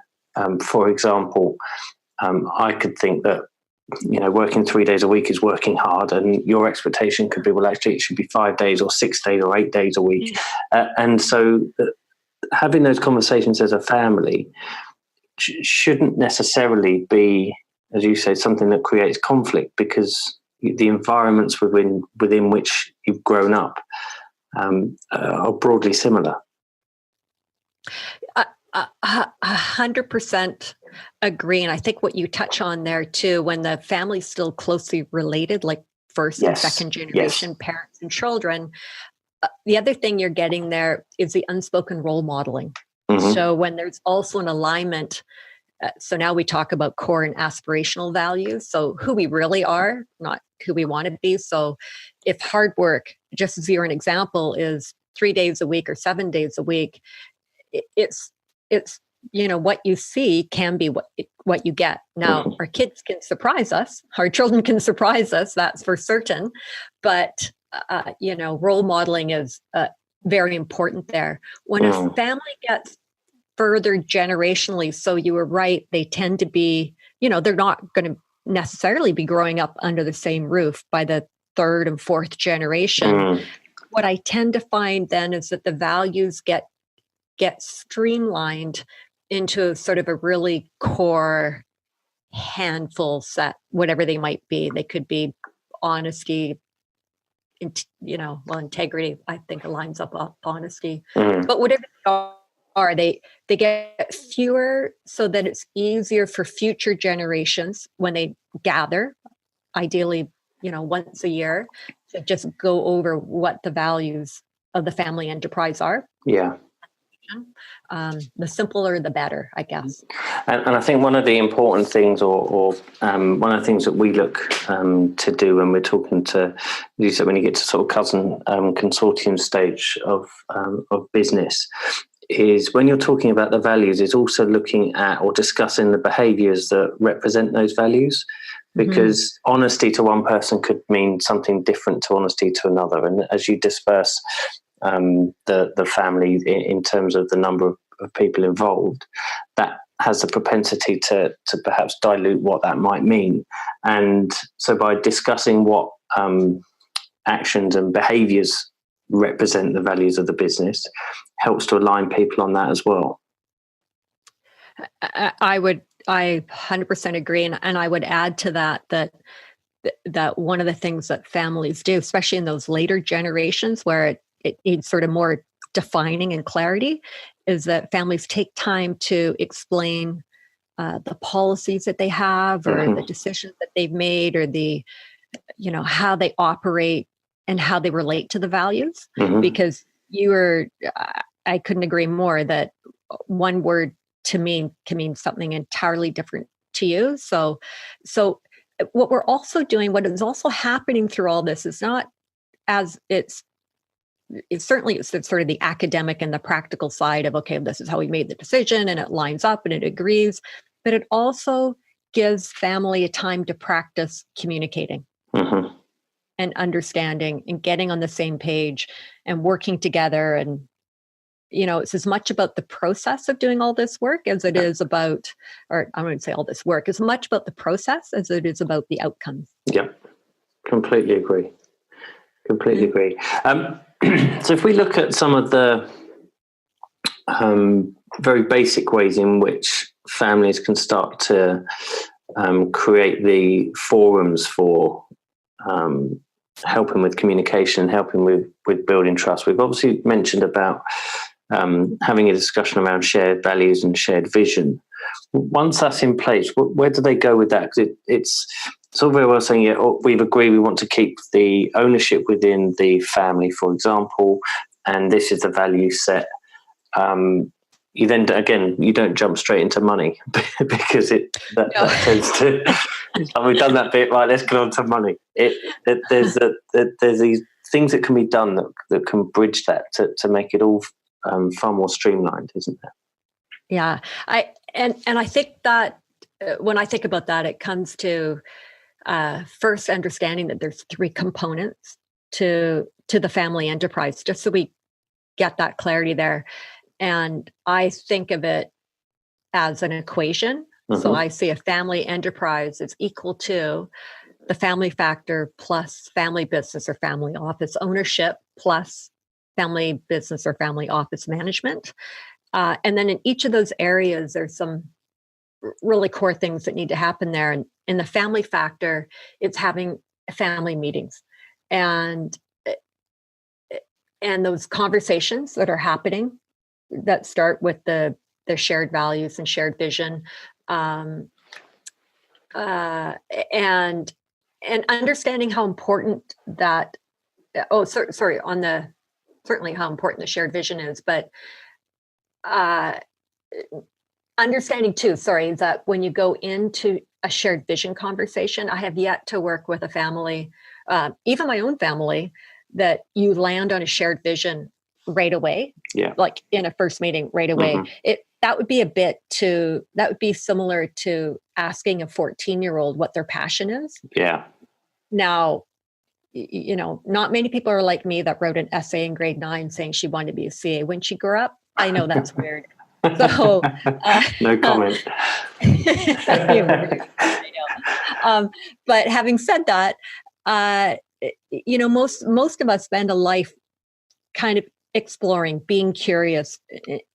for example, I could think that, working 3 days a week is working hard, and your expectation could be, well, actually it should be 5 days or 6 days or 8 days a week. And so having those conversations as a family shouldn't necessarily be, as you say, something that creates conflict, because the environments within which you've grown up are broadly similar. 100% agree. And I think what you touch on there too, when the family's still closely related, like first and second generation parents and children, the other thing you're getting there is the unspoken role modeling. Mm-hmm. So when there's also an alignment, so now we talk about core and aspirational values. So who we really are, not who we want to be. So if hard work, just as you're an example, is 3 days a week or 7 days a week, it's what you see can be what you get. Now, our kids can surprise us. Our children can surprise us. That's for certain. But, role modeling is very important there. When a family gets further generationally, so you were right, they tend to be, they're not going to necessarily be growing up under the same roof by the third and fourth generation, what I tend to find then is that the values get streamlined into sort of a really core handful set, whatever they might be. They could be honesty, integrity, I think aligns up with honesty, but whatever they are, they get fewer so that it's easier for future generations when they gather, ideally, once a year, to just go over what the values of the family enterprise are. Yeah. The simpler, the better, I guess. And I think one of the important things, or one of the things that we look to do when we're talking to you, so when you get to sort of cousin consortium stage of business, is when you're talking about the values, is also looking at or discussing the behaviours that represent those values. Because honesty to one person could mean something different to honesty to another. And as you disperse the family in terms of the number of people involved, that has the propensity to perhaps dilute what that might mean. And so by discussing what actions and behaviours represent the values of the business, helps to align people on that as well. I 100% agree. And I would add to that one of the things that families do, especially in those later generations where it needs sort of more defining and clarity, is that families take time to explain the policies that they have, or the decisions that they've made, or the, how they operate and how they relate to the values. Because I couldn't agree more that one word to me can mean something entirely different to you. So what we're also doing, what is also happening through all this, is not as it's certainly sort of the academic and the practical side of, okay, this is how we made the decision and it lines up and it agrees, but it also gives family a time to practice communicating and understanding and getting on the same page and working together. And it's as much about the process of doing all this work as it is about, or I wouldn't say all this work, as much about the process as it is about the outcomes. Yeah, completely agree. So if we look at some of the very basic ways in which families can start to create the forums for helping with communication, helping with building trust. We've obviously mentioned about having a discussion around shared values and shared vision. Once that's in place, where do they go with that? Because it's all very well saying, we've agreed we want to keep the ownership within the family, for example, and this is the value set. You then, again, you don't jump straight into money because that tends to, we've done that bit, right, let's get on to money. There's these things that can be done that can bridge that to make it all far more streamlined, isn't there? Yeah, I think that when I think about that, it comes to first understanding that there's three components to the family enterprise, just so we get that clarity there. And I think of it as an equation. So I see a family enterprise is equal to the family factor plus family business or family office ownership plus family business or family office management. And then in each of those areas, there's some really core things that need to happen there. And in the family factor, it's having family meetings and those conversations that are happening that start with the shared values and shared vision, and understanding how important that. Certainly how important the shared vision is, but understanding too. That when you go into a shared vision conversation, I have yet to work with a family, even my own family, that you land on a shared vision right away, like in a first meeting right away. That would be similar to asking a 14-year-old what their passion is. Now, not many people are like me that wrote an essay in grade 9 saying she wanted to be a CA when she grew up. I know that's weird. So no comment. But having said that, most of us spend a life kind of exploring, being curious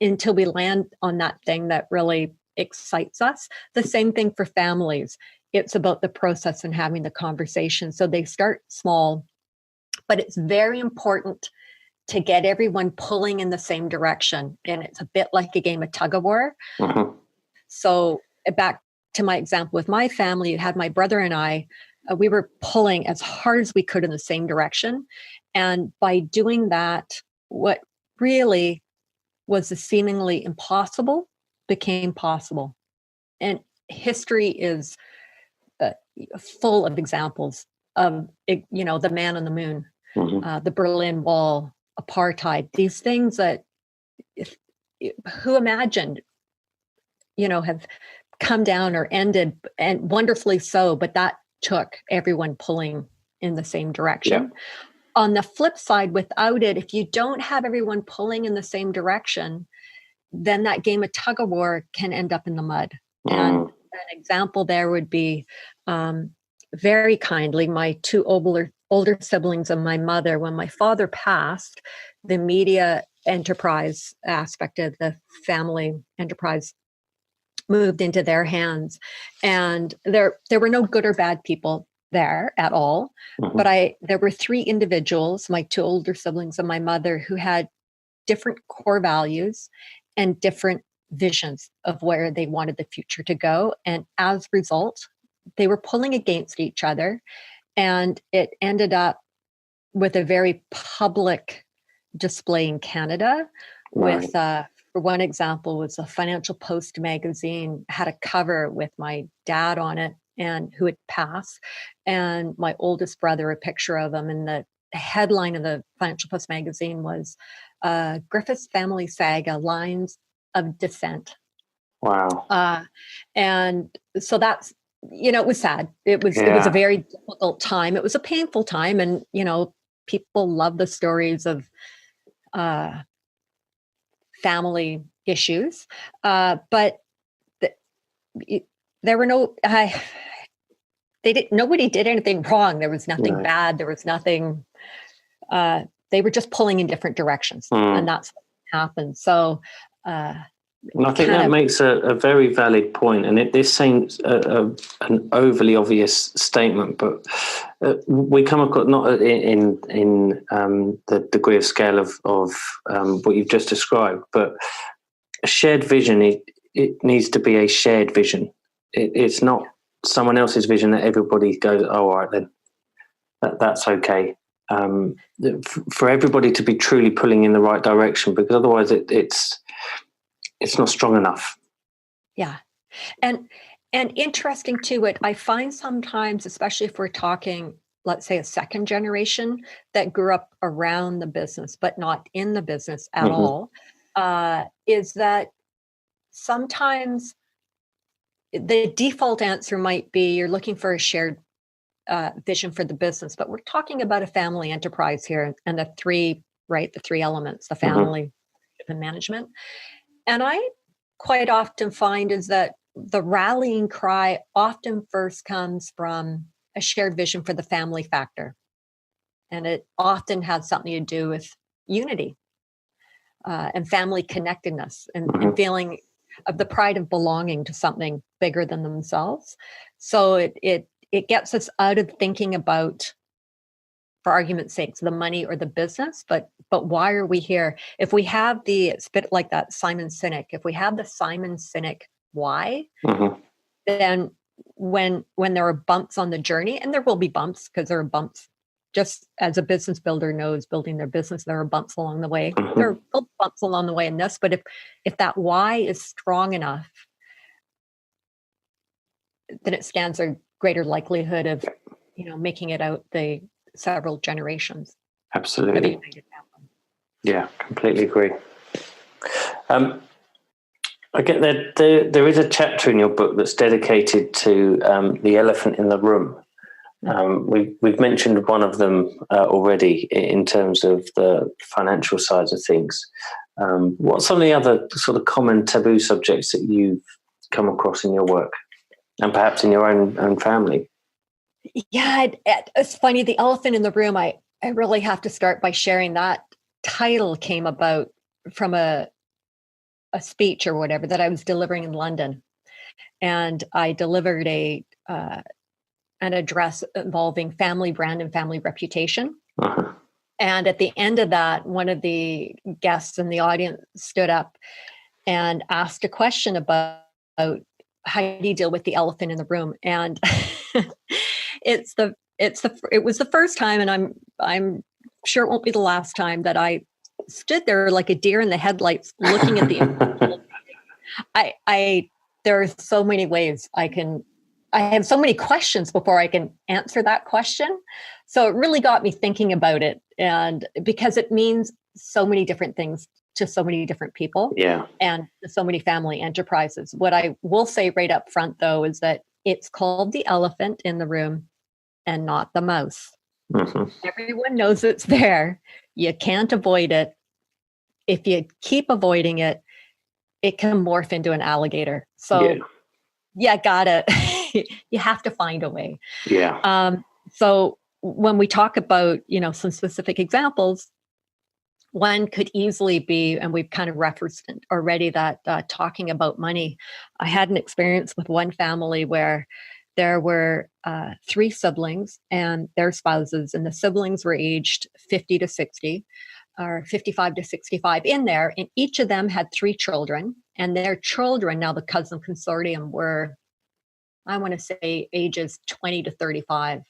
until we land on that thing that really excites us. The same thing for families. It's about the process and having the conversation. So they start small, but it's very important to get everyone pulling in the same direction. And it's a bit like a game of tug of war. Mm-hmm. So back to my example with my family, you had my brother and I, we were pulling as hard as we could in the same direction. And by doing that, what really was the seemingly impossible became possible. And history is full of examples of, the man on the moon, Mm-hmm. the Berlin Wall, apartheid, these things that who imagined, have come down or ended, and wonderfully so, but that took everyone pulling in the same direction. Yeah. On the flip side, without it, if you don't have everyone pulling in the same direction, then that game of tug of war can end up in the mud. And an example there would be very kindly, my two older siblings and my mother, when my father passed, the media enterprise aspect of the family enterprise moved into their hands. And there were no good or bad people there at all. Mm-hmm. But there were three individuals, my two older siblings and my mother, who had different core values and different visions of where they wanted the future to go. And as a result, they were pulling against each other. And it ended up with a very public display in Canada. Right. With, for one example, was a Financial Post magazine had a cover with my dad on it, and who had passed, and my oldest brother, a picture of him. And the headline of the Financial Post magazine was Griffiths family saga, lines of descent. Wow. And so that's, it was sad. It was a very difficult time. It was a painful time. And, people love the stories of family issues. But there were no, nobody did anything wrong. There was nothing bad. There was nothing, they were just pulling in different directions, and that's what happened. So, and I think that makes a very valid point, and this seems an overly obvious statement, but we come across, not in the degree of scale of what you've just described, but a shared vision. It needs to be a shared vision. It's not someone else's vision that everybody goes, oh, all right, then that's okay. For everybody to be truly pulling in the right direction, because otherwise it's not strong enough. Yeah. And interesting too, what I find sometimes, especially if we're talking, let's say, a second generation that grew up around the business, but not in the business at all, is that sometimes the default answer might be you're looking for a shared vision for the business, but we're talking about a family enterprise here, and the three elements, the family, and management. And I quite often find is that the rallying cry often first comes from a shared vision for the family factor. And it often has something to do with unity and family connectedness and feeling of the pride of belonging to something bigger than themselves. So it gets us out of thinking about, for argument's sake, the money or the business, but why are we here? If we have it's a bit like that Simon Sinek, if we have the Simon Sinek why, then when there are bumps on the journey, and there will be bumps because there are bumps, just as a business builder knows, building their business, there are bumps along the way. There are bumps along the way in this, but if that why is strong enough, then it stands a greater likelihood of, making it out the several generations. Absolutely. Yeah, completely agree. I get that there is a chapter in your book that's dedicated to the elephant in the room. We've mentioned one of them already in terms of the financial side of things. What are some of the other sort of common taboo subjects that you've come across in your work, and perhaps in your own family? Yeah, it's funny. The elephant in the room. I really have to start by sharing that title came about from a speech or whatever that I was delivering in London, and I delivered an address involving family brand and family reputation. Uh-huh. And at the end of that, one of the guests in the audience stood up and asked a question about how do you deal with the elephant in the room. And it was the first time, and I'm sure it won't be the last time that I stood there like a deer in the headlights looking at the I there are so many ways I have so many questions before I can answer that question. So it really got me thinking about it, and because it means so many different things to so many different people, Yeah. and so many family enterprises. What I will say right up front, though, is that it's called the elephant in the room and not the mouse. Mm-hmm. Everyone knows it's there. You can't avoid it. If you keep avoiding it, it can morph into an alligator. So yeah, got it. You have to find a way. Yeah. So when we talk about, some specific examples, one could easily be, and we've kind of referenced it already, that talking about money. I had an experience with one family where there were 3 siblings and their spouses, and the siblings were aged 50 to 60 or 55 to 65 in there, and each of them had 3 children, and their children, now the cousin consortium, were, I want to say, ages 20 to 35.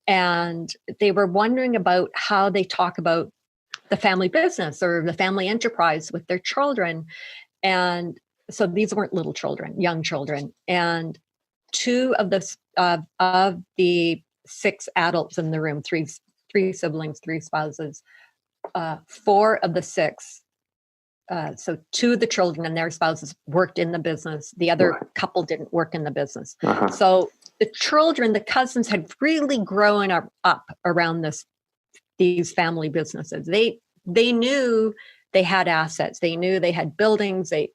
And they were wondering about how they talk about the family business or the family enterprise with their children. And so these weren't little children, young children. And 2 of the 6 adults in the room, three siblings, 3 spouses, 4 of the 6, so 2 of the children and their spouses worked in the business. The other couple didn't work in the business. Uh-huh. So the children, the cousins, had really grown up around these family businesses. They knew they had assets. They knew they had buildings. They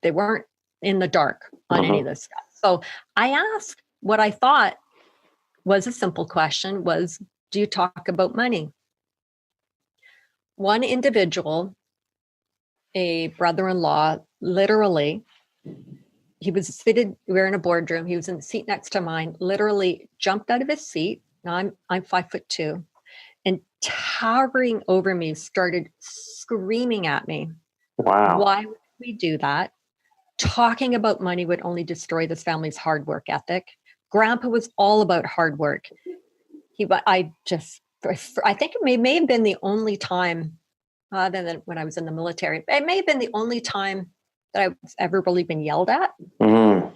weren't in the dark on any of this stuff. So I asked what I thought was a simple question was, do you talk about money? One individual, a brother-in-law, literally, he was seated, we were in a boardroom, he was in the seat next to mine, literally jumped out of his seat. Now I'm 5'2", and towering over me, started screaming at me. Wow. Why would we do that? Talking about money would only destroy this family's hard work ethic. Grandpa was all about hard work. I think it may have been the only time, other than when I was in the military, it may have been the only time that I've ever really been yelled at. Mm-hmm.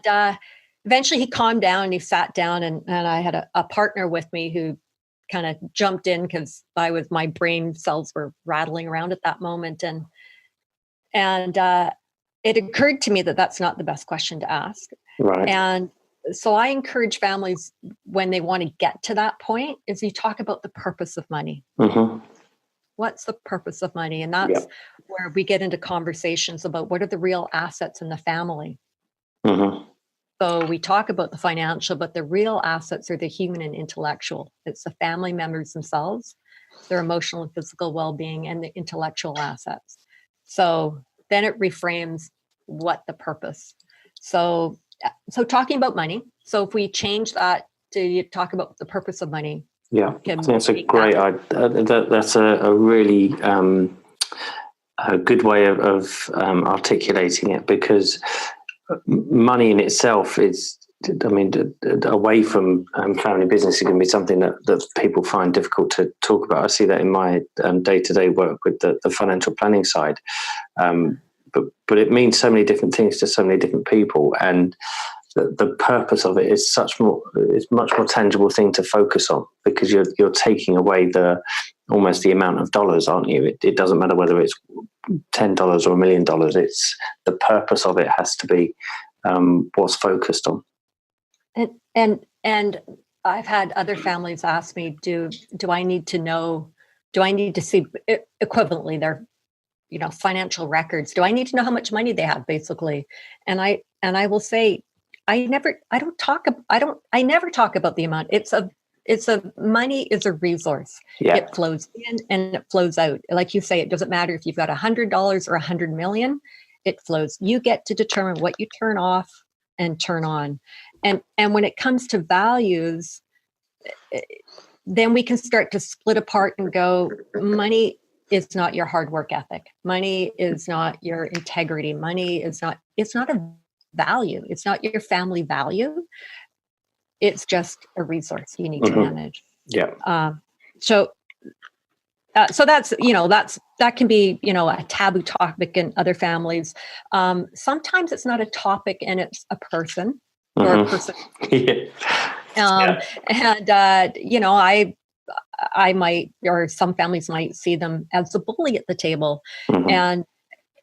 And eventually he calmed down and he sat down, and I had a partner with me who kind of jumped in because my brain cells were rattling around at that moment. And it occurred to me that that's not the best question to ask. Right. And so I encourage families, when they want to get to that point, is you talk about the purpose of money. Mm-hmm. What's the purpose of money? And that's where we get into conversations about what are the real assets in the family. Mm-hmm. So we talk about the financial, but the real assets are the human and intellectual. It's the family members themselves, their emotional and physical well-being, and the intellectual assets. So then it reframes what the purpose. So talking about money. So if we change that to talk about the purpose of money. Yeah, that's a great idea. That's a really a good way of articulating it, because money in itself is, away from family business, is going to be something that people find difficult to talk about. I see that in my day-to-day work with the financial planning side. But it means so many different things to so many different people, and the purpose of it is much more tangible thing to focus on, because you're taking away almost the amount of dollars, aren't you? It doesn't matter whether it's $10 or $1 million. It's the purpose of it has to be what's focused on. And I've had other families ask me, do I need to see equivalently their financial records? Do I need to know how much money they have, basically? And I will say, I never talk about the amount. Money is a resource. Yeah. It flows in and it flows out. Like you say, it doesn't matter if you've got $100 or 100 million, it flows. You get to determine what you turn off and turn on. And when it comes to values, then we can start to split apart and go, money is not your hard work ethic. Money is not your integrity. It's not a value. It's not your family value. It's just a resource you need to manage. Yeah. So that's, that can be, a taboo topic in other families. Sometimes it's not a topic and it's a person or a person. Yeah. And, I might, or some families might see them as the bully at the table. And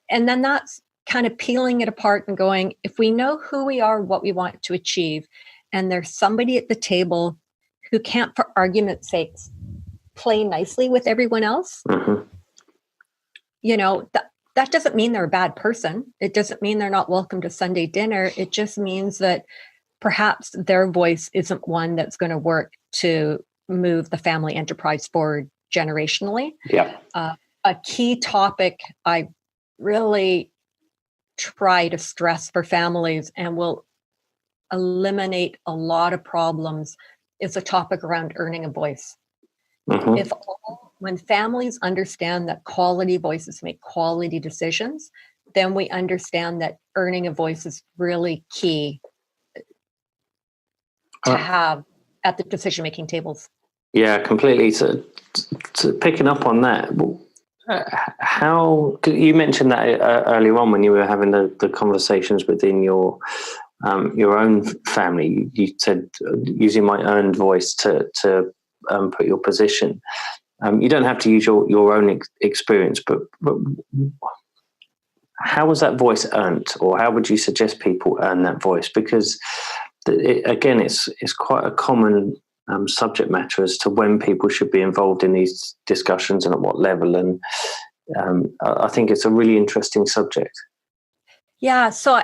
then that's kind of peeling it apart and going, if we know who we are, what we want to achieve, and there's somebody at the table who can't, for argument's sake, play nicely with everyone else, that doesn't mean they're a bad person. It doesn't mean they're not welcome to Sunday dinner. It just means that perhaps their voice isn't one that's going to work to move the family enterprise forward generationally. Yeah. A key topic I really try to stress for families and will eliminate a lot of problems is a topic around earning a voice. When families understand that quality voices make quality decisions, then we understand that earning a voice is really key to have at the decision-making tables. Yeah, completely. So picking up on that, how you mentioned that earlier on when you were having the conversations within your own family, you said using my earned voice to put your position. You don't have to use your own experience, but how was that voice earned, or how would you suggest people earn that voice? Because again, it's quite a common subject matter as to when people should be involved in these discussions and at what level. And I think it's a really interesting subject. Yeah. So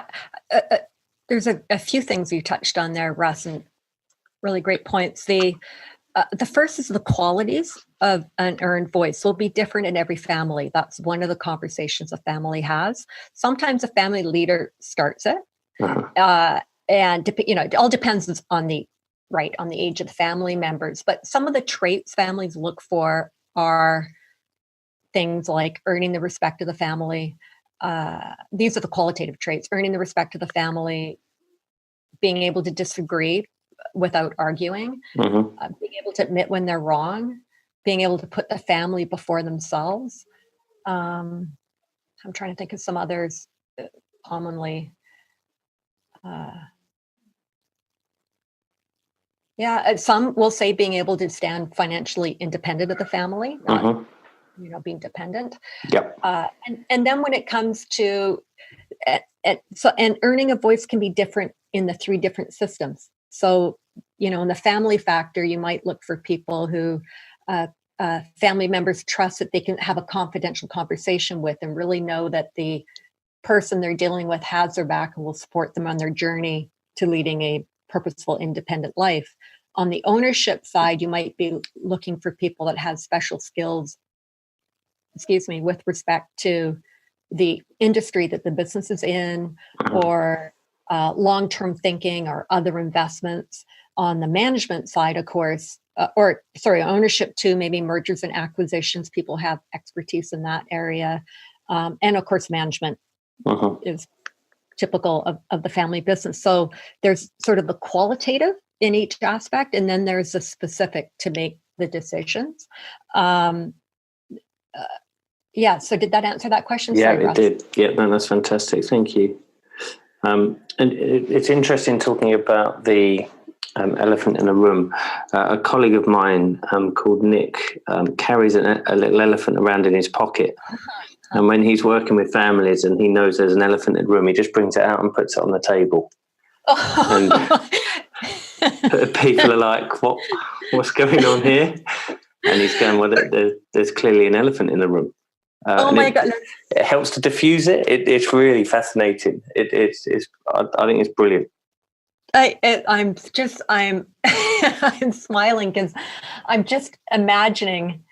there's a few things you touched on there, Russ, and really great points. The first is the qualities of an earned voice will be different in every family. That's one of the conversations a family has. Sometimes a family leader starts it. And it all depends on the age of the family members. But some of the traits families look for are things like earning the respect of the family. These are the qualitative traits: earning the respect of the family, being able to disagree without arguing, being able to admit when they're wrong, being able to put the family before themselves. I'm trying to think of some others commonly. Some will say being able to stand financially independent of the family, not being dependent. Yep. And then when it comes to and earning a voice can be different in the three different systems. So, in the family factor, you might look for people who family members trust that they can have a confidential conversation with and really know that the person they're dealing with has their back and will support them on their journey to leading a purposeful, independent life. On the ownership side, you might be looking for people that have special skills, with respect to the industry that the business is in, or long-term thinking or other investments. On the management side, of course, ownership too, maybe mergers and acquisitions, people have expertise in that area. And of course, management is typical of the family business. So there's sort of the qualitative in each aspect, and then there's the specific to make the decisions. So did that answer that question? Yeah, Sorry, it did. Yeah, no, that's fantastic. Thank you. And it's interesting talking about the elephant in the room. A colleague of mine called Nick carries a little elephant around in his pocket. And when he's working with families and he knows there's an elephant in the room, he just brings it out and puts it on the table. And people are like, what's going on here? And he's going, well, there's clearly an elephant in the room. Oh my goodness. It helps to diffuse it. It's really fascinating. I think it's brilliant. I'm I'm smiling because I'm just imagining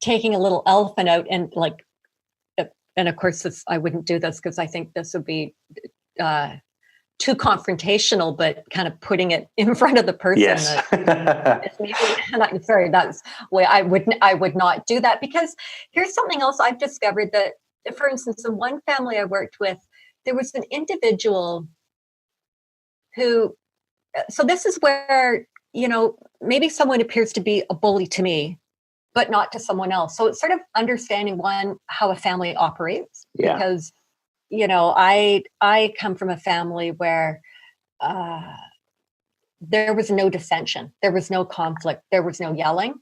taking a little elephant out and like, and of course I wouldn't do this because I think this would be too confrontational, but kind of putting it in front of the person. Yes. Maybe, and I'm sorry, that's way I would not do that, because here's something else I've discovered that, for instance, in one family I worked with, there was an individual who, so this is where, maybe someone appears to be a bully to me, but not to someone else. So it's sort of understanding, one, how a family operates, because I come from a family where there was no dissension, there was no conflict, there was no yelling.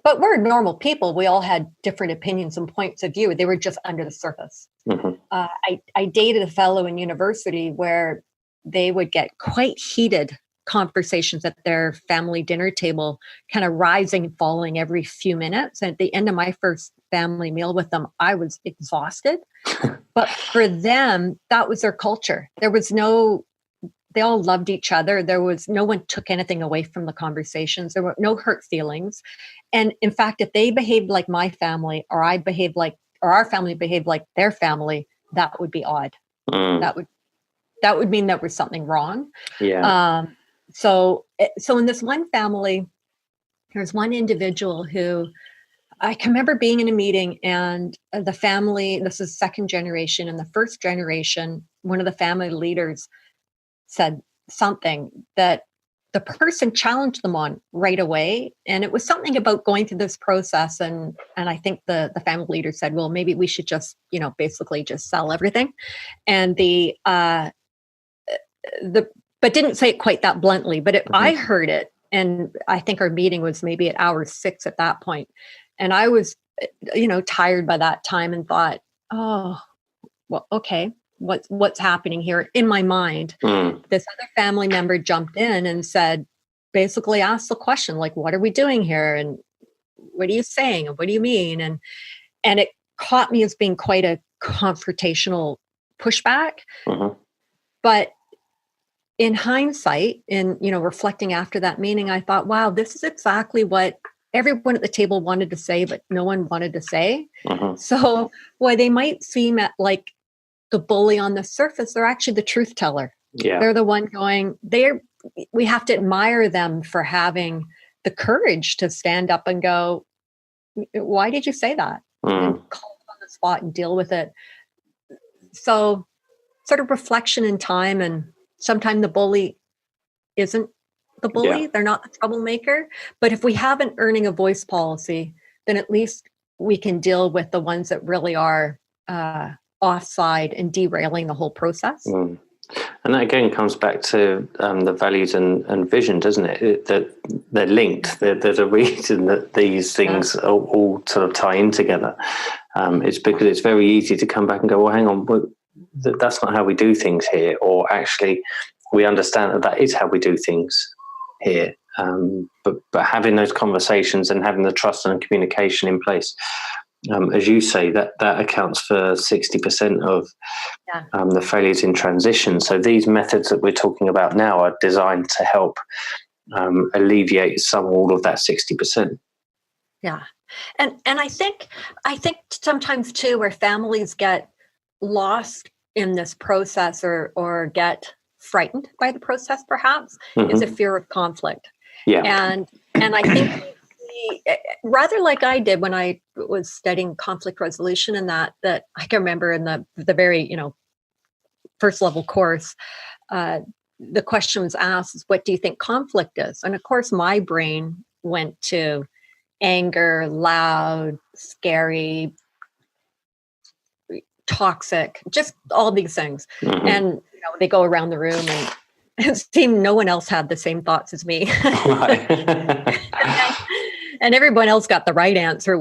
But we're normal people. We all had different opinions and points of view. They were just under the surface. Mm-hmm. I dated a fellow in university where they would get quite heated conversations at their family dinner table, kind of rising and falling every few minutes. And at the end of my first family meal with them, I was exhausted. But for them, that was their culture. They all loved each other. No one took anything away from the conversations. There were no hurt feelings. And in fact, if they behaved like my family, or our family behaved like their family, that would be odd. That would mean there was something wrong. Yeah. So in this one family, there's one individual who I can remember being in a meeting, and the family, this is second generation, and the first generation, one of the family leaders said something that the person challenged them on right away. And it was something about going through this process. And I think the family leader said, well, maybe we should just, basically just sell everything. And but didn't say it quite that bluntly, but I heard it. And I think our meeting was maybe at hour 6 at that point. And I was, tired by that time, and thought, oh, well, okay, what's happening here in my mind? This other family member jumped in and said, basically asked the question, like, what are we doing here? And what are you saying? And what do you mean? And it caught me as being quite a confrontational pushback. But in hindsight, in reflecting after that meeting, I thought, wow, this is exactly what everyone at the table wanted to say, but no one wanted to say. So while they might seem like the bully on the surface, they're actually the truth teller. They're the one going, we have to admire them for having the courage to stand up and go, why did you say that? And call them on the spot and deal with it. So sort of reflection in time, and sometimes the bully isn't the bully. They're not the troublemaker. But if we have an earning a voice policy, then at least we can deal with the ones that really are offside and derailing the whole process. And that again comes back to the values and vision, doesn't it? That they're linked. There's a reason that these things all sort of tie in together. It's because it's very easy to come back and go, well, hang on, that's not how we do things here. Or actually, we understand that is how we do things here. But having those conversations and having the trust and communication in place, as you say, that accounts for 60% of the failures in transition. So these methods that we're talking about now are designed to help alleviate all of that 60%. Yeah, and I think sometimes too, where families get lost in this process or get frightened by the process, perhaps, is a fear of conflict. And I think rather like I did when I was studying conflict resolution, and that I can remember in the very first level course, the question was asked is, what do you think conflict is? And of course my brain went to anger, loud, scary, toxic, just all these things. And they go around the room, and it seemed no one else had the same thoughts as me. And everyone else got the right answer,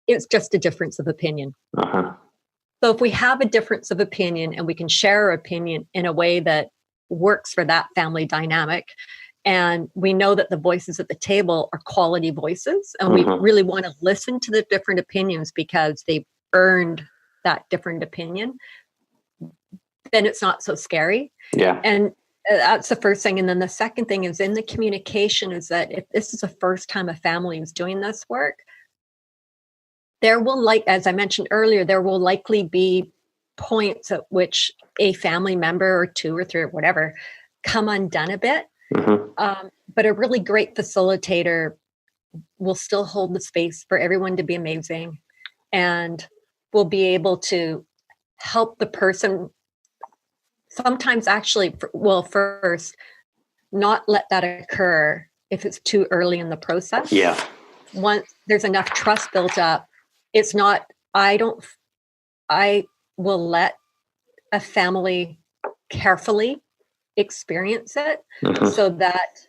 it's just a difference of opinion. So if we have a difference of opinion and we can share our opinion in a way that works for that family dynamic, and we know that the voices at the table are quality voices, and we really want to listen to the different opinions because they've earned that different opinion, then it's not so scary. And That's the first thing. And then the second thing is in the communication is that if this is the first time a family is doing this work, there will, as I mentioned earlier, there will likely be points at which a family member or two or three or whatever come undone a bit. But a really great facilitator will still hold the space for everyone to be amazing and will be able to help the person sometimes actually, first, not let that occur if it's too early in the process. Yeah. Once there's enough trust built up, it's not, I will let a family carefully experience it so that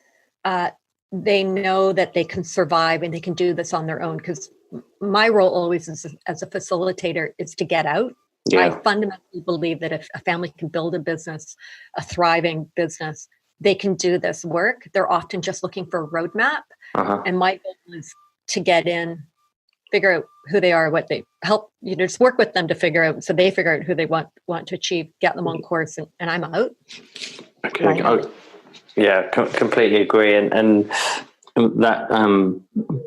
they know that they can survive and they can do this on their own. Because my role always is, as a facilitator, is to get out. Yeah. I fundamentally believe that if a family can build a business, a thriving business, they can do this work. They're often just looking for a roadmap. And my goal is to get in, figure out who they are, what they help, just work with them to figure out, so they figure out who they want to achieve, get them on course, and I'm out. Okay. Yeah, completely agree. And that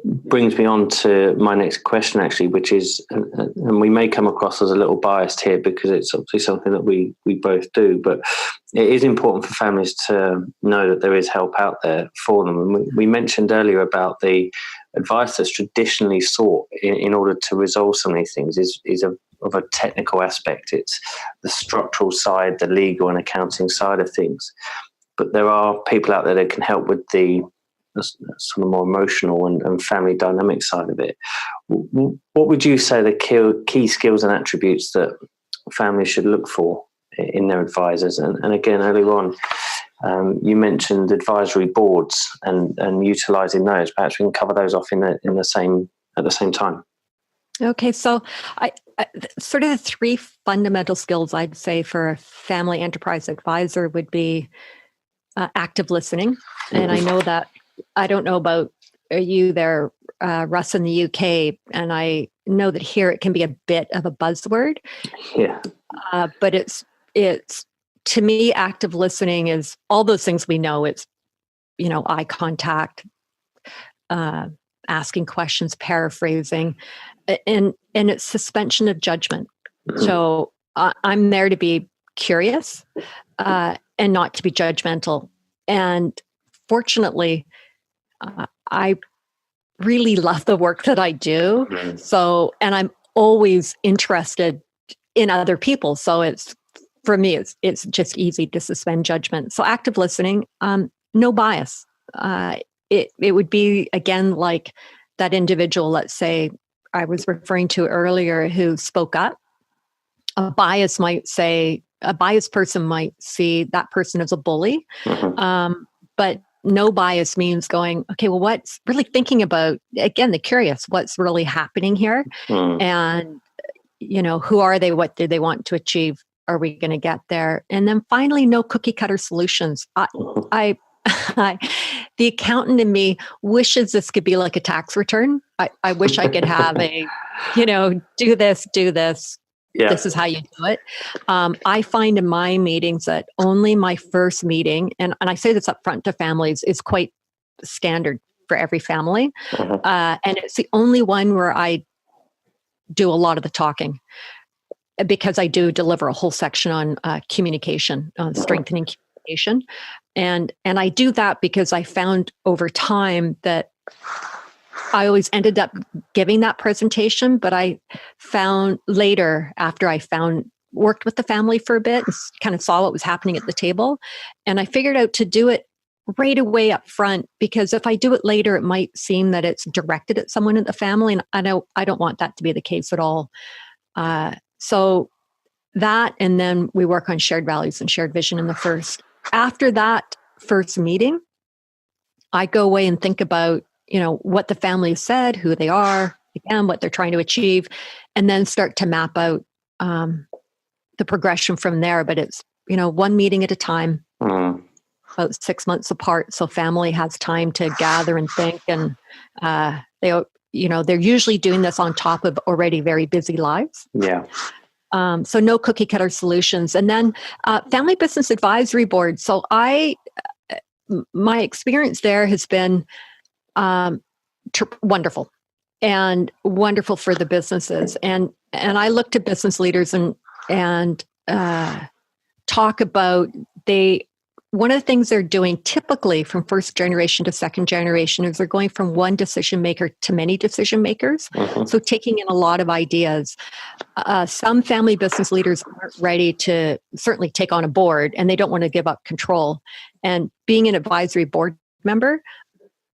brings me on to my next question, actually, which is, and we may come across as a little biased here because it's obviously something that we both do, but it is important for families to know that there is help out there for them. And we mentioned earlier about the advice that's traditionally sought in order to resolve some of these things is of a technical aspect. It's the structural side, the legal and accounting side of things. But there are people out there that can help with the sort of more emotional and family dynamic side of it. What would you say the key skills and attributes that families should look for in their advisors? And again, earlier on, you mentioned advisory boards and utilising those. Perhaps we can cover those off at the same time. Okay, so I sort of the three fundamental skills I'd say for a family enterprise advisor would be active listening. And I know that, I don't know about you there, Russ, in the UK, and I know that here it can be a bit of a buzzword. Yeah. But it's to me, active listening is all those things we know. It's, eye contact, asking questions, paraphrasing, and it's suspension of judgment. So I'm there to be curious and not to be judgmental. And fortunately, I really love the work that I do. So, and I'm always interested in other people. So for me, it's just easy to suspend judgment. So active listening, no bias. It would be, again, like that individual, let's say I was referring to earlier, who spoke up. A biased person might see that person as a bully. But no bias means going, okay, well, what's really thinking about, again, the curious, what's really happening here? And, who are they? What do they want to achieve? Are we going to get there? And then finally, no cookie cutter solutions. The accountant in me wishes this could be like a tax return. I wish I could have do this. Yeah. This is how you do it. I find in my meetings that only my first meeting, and I say this up front to families, is quite standard for every family. And it's the only one where I do a lot of the talking, because I do deliver a whole section on communication, on strengthening communication. And I do that because I found over time that I always ended up giving that presentation, but I found later, after I worked with the family for a bit and kind of saw what was happening at the table, and I figured out to do it right away up front, because if I do it later, it might seem that it's directed at someone in the family, and I don't want that to be the case at all. So that, and then we work on shared values and shared vision in the first. After that first meeting, I go away and think about what the family said, who they are, again, what they're trying to achieve, and then start to map out the progression from there. But it's, one meeting at a time, about 6 months apart. So family has time to gather and think. And they're usually doing this on top of already very busy lives. Yeah. So no cookie cutter solutions. And then Family Business Advisory Board. So my experience there has been wonderful and wonderful for the businesses. And I look to business leaders and talk about one of the things they're doing typically from first generation to second generation is they're going from one decision maker to many decision makers. Mm-hmm. So taking in a lot of ideas. Some family business leaders aren't ready to certainly take on a board, and they don't want to give up control. And being an advisory board member,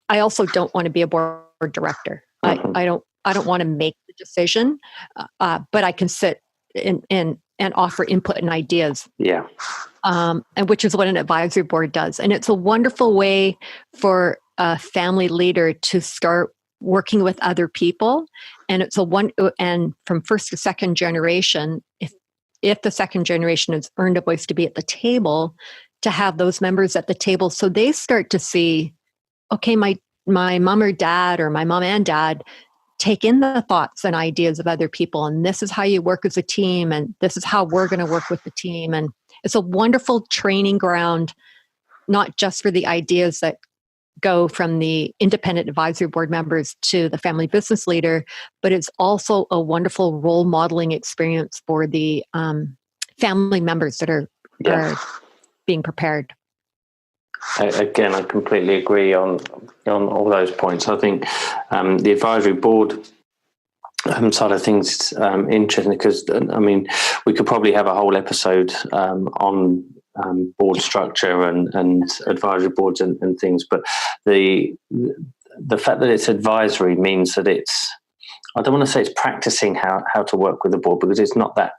I also don't want to be a board director. Mm-hmm. I don't want to make the decision, but I can sit and offer input and ideas. Yeah. And which is what an advisory board does. And it's a wonderful way for a family leader to start working with other people. And and from first to second generation, if the second generation has earned a voice to be at the table, to have those members at the table, so they start to see, okay, my mom or dad, or my mom and dad take in the thoughts and ideas of other people, and this is how you work as a team, and this is how we're going to work with the team. And it's a wonderful training ground, not just for the ideas that go from the independent advisory board members to the family business leader, but it's also a wonderful role modeling experience for the family members that are being prepared. Again, I completely agree on all those points. I think the advisory board side of things is interesting because, I mean, we could probably have a whole episode on board structure and advisory boards and things, but the fact that it's advisory means that I don't want to say it's practicing how to work with the board, because it's not that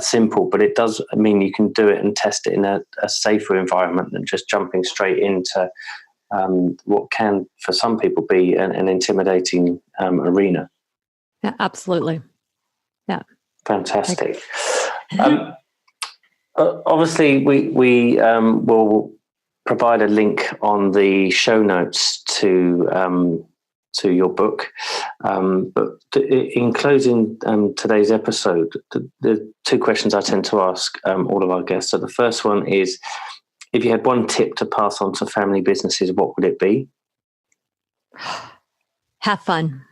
simple, but it does mean you can do it and test it in a safer environment than just jumping straight into what can, for some people, be an intimidating arena. Yeah, absolutely. Yeah. Fantastic. Obviously, we will provide a link on the show notes to your book. But in closing today's episode, the two questions I tend to ask all of our guests. So the first one is, if you had one tip to pass on to family businesses, what would it be? Have fun.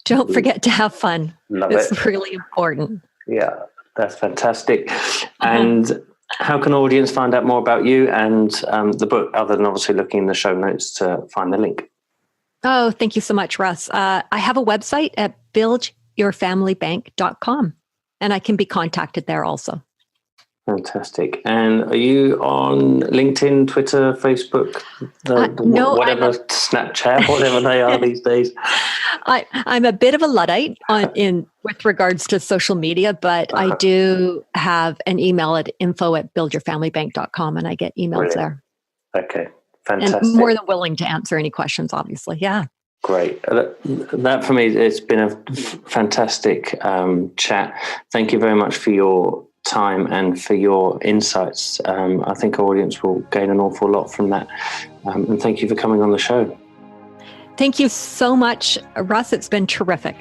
Don't forget to have fun. It's really important. Yeah, that's fantastic. And how can the audience find out more about you and the book, other than obviously looking in the show notes to find the link? Oh, thank you so much, Russ. I have a website at buildyourfamilybank.com, and I can be contacted there also. Fantastic. And are you on LinkedIn, Twitter, Facebook, no, Snapchat, whatever they are these days? I'm a bit of a Luddite with regards to social media, but I do have an email at info@buildyourfamilybank.com, and I get emails there. Okay, fantastic. And more than willing to answer any questions, obviously. Yeah. Great. That for me, it's been a fantastic chat. Thank you very much for your time and for your insights. I think our audience will gain an awful lot from that. And thank you for coming on the show. Thank you so much, Russ. It's been terrific.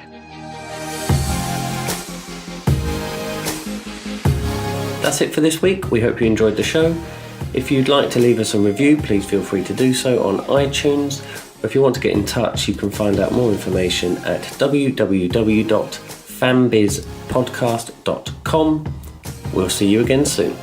That's it for this week. We hope you enjoyed the show. If you'd like to leave us a review, please feel free to do so on iTunes. If you want to get in touch, you can find out more information at www.fambizpodcast.com. We'll see you again soon.